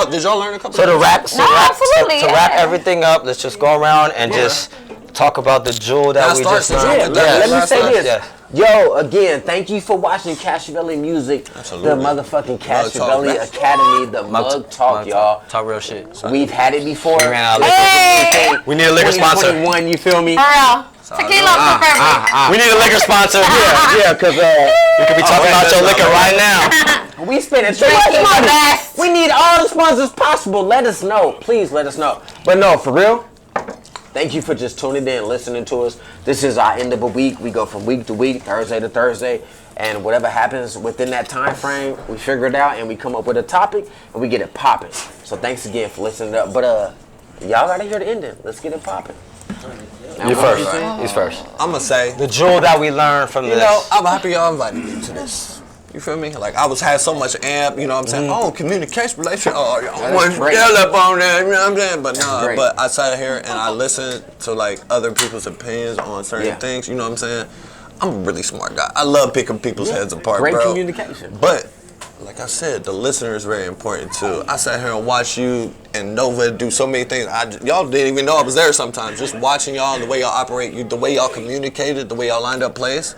A: did y'all learn a couple?
B: So to
A: things?
B: wrap,
D: absolutely,
B: to wrap
D: yeah.
B: everything up, let's just go around and just talk about the jewel that
A: Last
B: we
A: start,
B: just
A: since
B: learned.
A: y'all
C: Let me
A: Last
C: say
A: time.
C: this.
B: Yeah.
C: Yo, again, thank you for watching Cashivelli Music,
A: Absolutely.
C: the motherfucking
A: Talk.
C: Cashivelli Academy, the Mug Talk, y'all.
B: Talk real shit.
C: We've had it before.
B: We ran out of
D: Hey!
B: We need a liquor sponsor.
C: 2021, you feel me?
D: For real. Tequila for family.
B: We need a liquor sponsor.
C: Yeah, because
B: We could be talking about your liquor right now.
C: we spending too
D: Drink
C: much
D: my
C: money.
D: best.
C: We need all the sponsors possible. Let us know. Please let us know. But no, for real, thank you for just tuning in, listening to us. This is our end of a week. We go from week to week, Thursday to Thursday. And whatever happens within that time frame, we figure it out and we come up with a topic and we get it popping. So thanks again for listening up. But y'all gotta hear the ending. Let's get it popping.
B: You first. He's first.
A: I'm gonna say,
B: The jewel that we learned from
A: you
B: this.
A: know, I'm happy y'all invited me to this. You feel me? Like I had so much amp, you know what I'm saying? Oh, communication, relationship. Oh, y'all want to
C: great.
A: yell up on that, you know what I'm saying? But no,
C: great.
A: but I sat here and I listened to like other people's opinions on certain things. You know what I'm saying? I'm a really smart guy. I love picking people's heads apart,
C: Great
A: bro.
C: communication.
A: But like I said, the listener is very important too. I sat here and watched you and Nova do so many things. Y'all didn't even know I was there sometimes. Just watching y'all and the way y'all operate, the way y'all communicated, the way y'all lined up plays.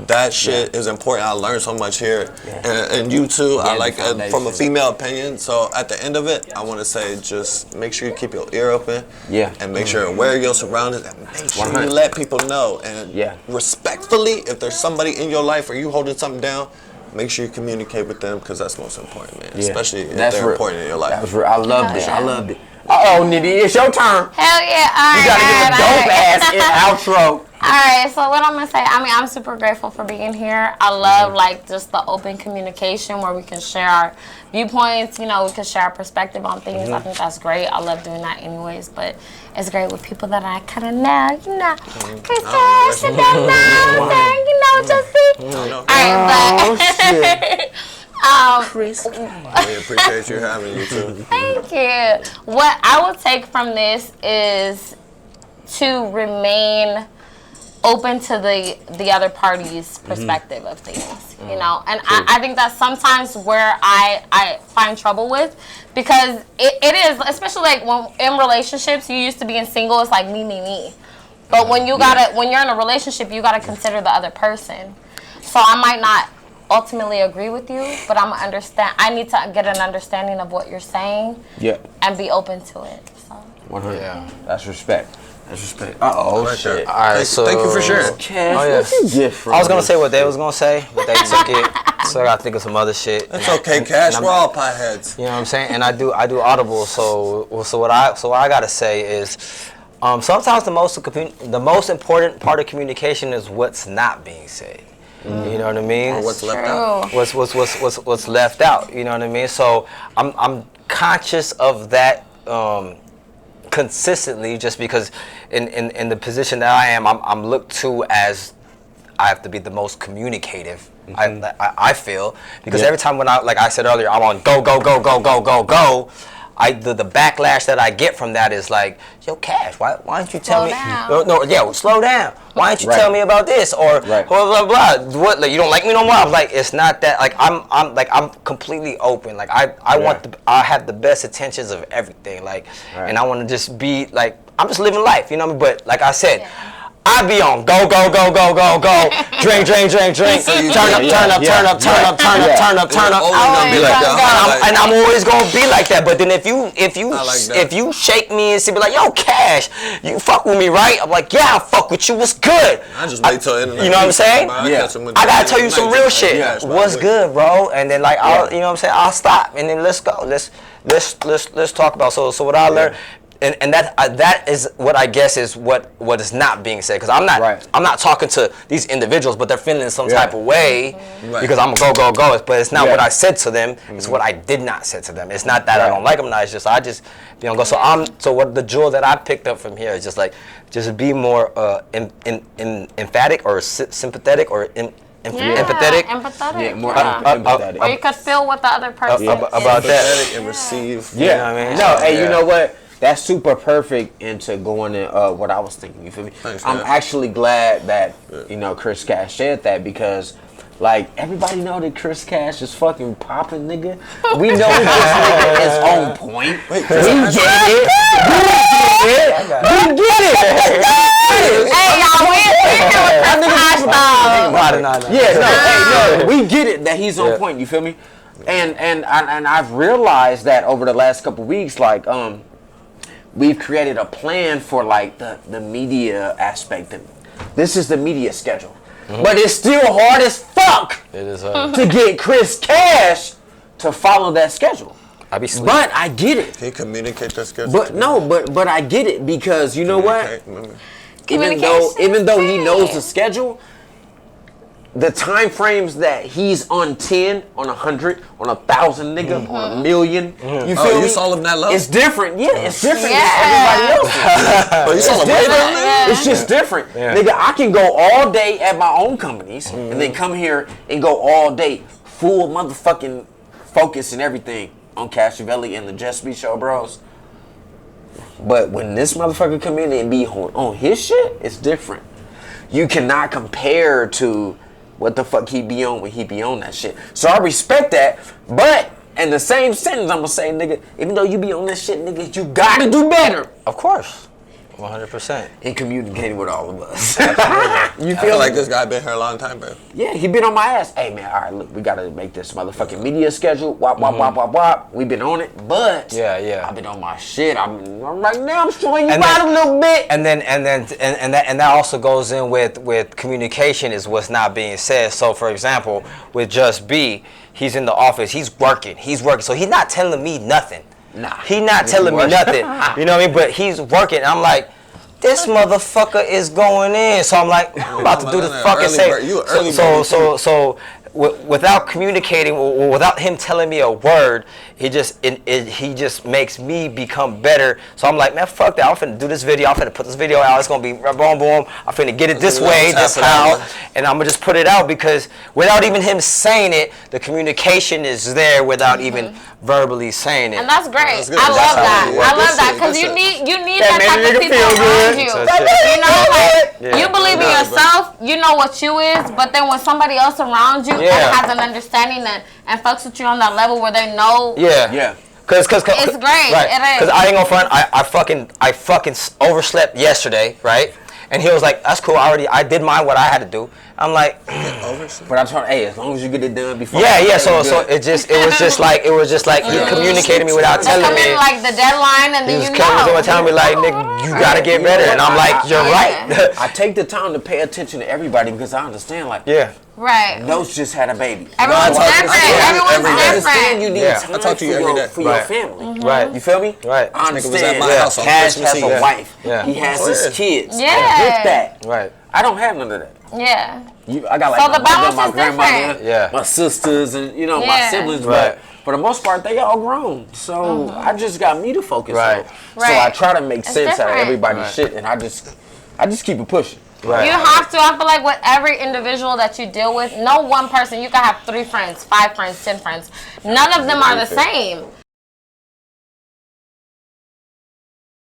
A: That shit is important. I learned so much here, and you too. I like from a female opinion. So at the end of it, I want to say just make sure you keep your ear open, and make sure you're aware of your surroundings, and make sure you let people know. And respectfully, if there's somebody in your life or you holding something down, make sure you communicate with them because that's most important, man. Especially if they're important in your life.
C: That was real. I loved it. I loved it. Uh-oh, Nidhi, it's your turn.
D: Hell yeah. All right.
C: You gotta give a dope ass outro.
D: Alright, so what I'm gonna say, I mean, I'm super grateful for being here. I love like just the open communication where we can share our viewpoints, you know, we can share our perspective on things. I think that's great. I love doing that anyways, but it's great with people that I kind of know, you know. Chris, you know, Justin. Alright, but
C: Chris.
A: We appreciate you having you too.
D: thank you. What I will take from this is to remain open to the other party's perspective of things, you know, and I think that's sometimes where I find trouble with, because it is, especially like when in relationships, you used to being single, it's like me, but when you're in a relationship, you gotta consider the other person. So I might not ultimately agree with you, but I need to get an understanding of what you're saying, and be open to it. So
C: 100. That's respect. That's respect. Uh-oh, shit.
B: All right, so
A: Thank you for sharing.
C: Cash,
B: Oh, yeah.
C: what you get from
B: I was gonna
C: this?
B: say what they was gonna say, but they took it. So I gotta think of some other shit.
A: It's okay, Cash.
B: and
A: We're all potheads.
B: You know what I'm saying? And I do audible. So what I gotta say is, sometimes the most important part of communication is what's not being said. You know what I mean?
A: Or what's left out.
B: What's left out. You know what I mean? So I'm conscious of that consistently, just because in the position that I am, I'm looked to as I have to be the most communicative. I feel, because every time when like I said earlier, I'm on go. The backlash that I get from that is like, yo, Cash, why don't you tell me? Slow down. Why don't you tell me about this or blah blah blah? What, like, you don't like me no more? I'm like, it's not that. Like I'm completely open. Like I have the best intentions of everything. Like, and I want to just be like, I'm just living life. You know what I mean? But like I said. I be on go, drink, turn up. And I'm always gonna be like that. But then if you shake me and be like, yo, Cash, you fuck with me, right? I'm like, yeah, I fuck with you. What's good?
A: I just wait till internet.
B: You know what I'm saying? I gotta tell you some real shit.
A: Yeah,
B: What's good, bro? And then like, you know what I'm saying? I'll stop and then let's go. Let's talk about. So what I learned. and that is what I guess is what is not being said, because I'm not talking to these individuals, but they're feeling some type of way because I'm go, but it's not what I said to them. It's what I did not say to them. It's not that I don't like them. It's just I just be on go. So what the jewel that I picked up from here is just like be more emphatic or sympathetic or empathetic.
D: Empathetic.
C: Yeah, more empathetic.
D: Or you could feel what the other person
B: about that.
A: And receive.
C: Yeah,
B: You know what I mean?
C: no, hey, you know what? That's super perfect into going in what I was thinking. You feel me?
A: Thanks,
C: I'm
A: man.
C: actually glad that Chris Cash said that, because like everybody know that Chris Cash is fucking popping, nigga. We know this nigga is on point.
A: Wait,
C: We
A: Chris Cash?
C: get it. We get it.
D: Hey, y'all, we here with Chris Cash, though.
C: Yeah, no, we get it that he's on point. You feel me? And I've realized that over the last couple weeks, like we've created a plan for like the media aspect. This is the media schedule, but it's still hard as fuck
B: It is.
C: to get Chris Cash to follow that schedule.
B: I be sleeping.
C: But I get it.
A: Can you communicate that schedule?
C: But no, but I get it, because you know what?
D: Communication
C: Even though he
D: is
C: knows
D: key.
C: the schedule, the time frames that he's on 10, on 100, on 1,000, nigga, on a million, you feel me?
A: you saw him that low?
C: It's different. Yeah, it's different
D: Yeah.
C: than everybody else.
A: Oh, you saw him way
C: different.
A: down there?
C: It's just different. Nigga, I can go all day at my own companies and then come here and go all day full motherfucking focus and everything on Cashavelli and the Just Be Show Bros. But when this motherfucker come in and be on his shit, it's different. You cannot compare to what the fuck he be on when he be on that shit. So I respect that, but in the same sentence, I'm gonna say, nigga, even though you be on that shit, nigga, you gotta do better
B: Of course. 100%.
C: in communicating with all of us. You
A: I feel like this guy been here a long time, bro.
C: Yeah, he been on my ass. Hey man, all right, look, we gotta make this motherfucking media schedule. Wop, wop, wop, wop, wop. We been on it, but
B: Yeah.
C: I've been on my shit. I'm right now. I'm showing you
B: And
C: out
B: then-
C: a little bit.
B: And that also goes in with communication is what's not being said. So for example, with Just Be, he's in the office, he's working. So he's not telling me nothing.
C: Nah.
B: He's not telling me nothing. You know what I mean? But he's working. I'm like, this motherfucker is going in. So I'm like, I'm about to do the fucking
A: Early
B: same.
A: bird. You an early bird,
B: So without communicating, or without him telling me a word, he just makes me become better. So I'm like, man, fuck that. I'm finna do this video. I'm finna put this video out. It's gonna be boom, boom. I'm finna get it this way, this how, and I'm gonna just put it out, because without even him saying it, the communication is there without even verbally saying it.
D: And that's great.
A: That's good.
D: I love
A: That's how
D: that.
A: it works.
D: I love that,
A: Good
D: because
A: shit.
D: you need
B: That
D: that type
B: made
D: of
B: a nigga
D: people
B: feel
D: around
B: good.
D: you.
B: So shit.
D: You know, like
B: Yeah.
D: you believe in
A: Yeah, bro.
D: yourself, you know what you is, but then when somebody else around you
B: Yeah.
D: has an understanding and fucks with you on that level where they know.
B: Yeah. Cause
D: It's great.
B: Right.
D: It is.
B: Cause I ain't gonna front. I fucking overslept yesterday, right? And he was like, "That's cool. I did mine. What I had to do." I'm like,
C: But I told him, hey, as long as you get it done before.
B: yeah. So it was just like you communicated me without
D: They
B: telling
D: come
B: me.
D: in like the deadline, and
B: He
D: then
B: was
D: you
B: coming
D: know.
B: and telling me like, "Nigga, you gotta get better." And I'm like, "You're right."
C: I take the time to pay attention to everybody, because I understand, like,
B: Yeah.
D: Right.
C: Nose just had a baby.
D: Everyone's
A: No, I talk-
D: different.
A: I talk to you
D: Everyone's
A: every day.
C: I understand you
D: different.
C: need
B: Yeah.
C: time
A: I talk to you every day.
C: for your
B: Right.
C: family.
B: Right.
C: You feel me?
B: Right.
C: I
A: This nigga was
C: understand.
A: at my house on
C: Cash
A: Christmas
C: has a
A: Eve.
C: wife.
B: Yeah.
C: He has
A: Oh,
C: his
A: yeah.
C: kids. I
D: Yeah.
C: get that.
B: Right.
C: I don't have none of that.
D: Yeah.
C: I got like
D: So
C: my
D: the
C: mother,
D: balance
C: my
D: is
C: grandmother,
D: different.
B: Yeah.
C: my sisters, and my
D: Yeah.
C: siblings.
B: Right.
C: But for the most part, they all grown. So I just got me to focus
B: Right.
C: on. So
D: Right.
C: I try to make
D: It's
C: sense out of
D: different.
C: everybody's
B: Right.
C: shit, and I just keep it pushing.
B: Right.
D: You have to. I feel like with every individual that you deal with, no one person. You can have 3 friends, 5 friends, 10 friends. None of them are the same.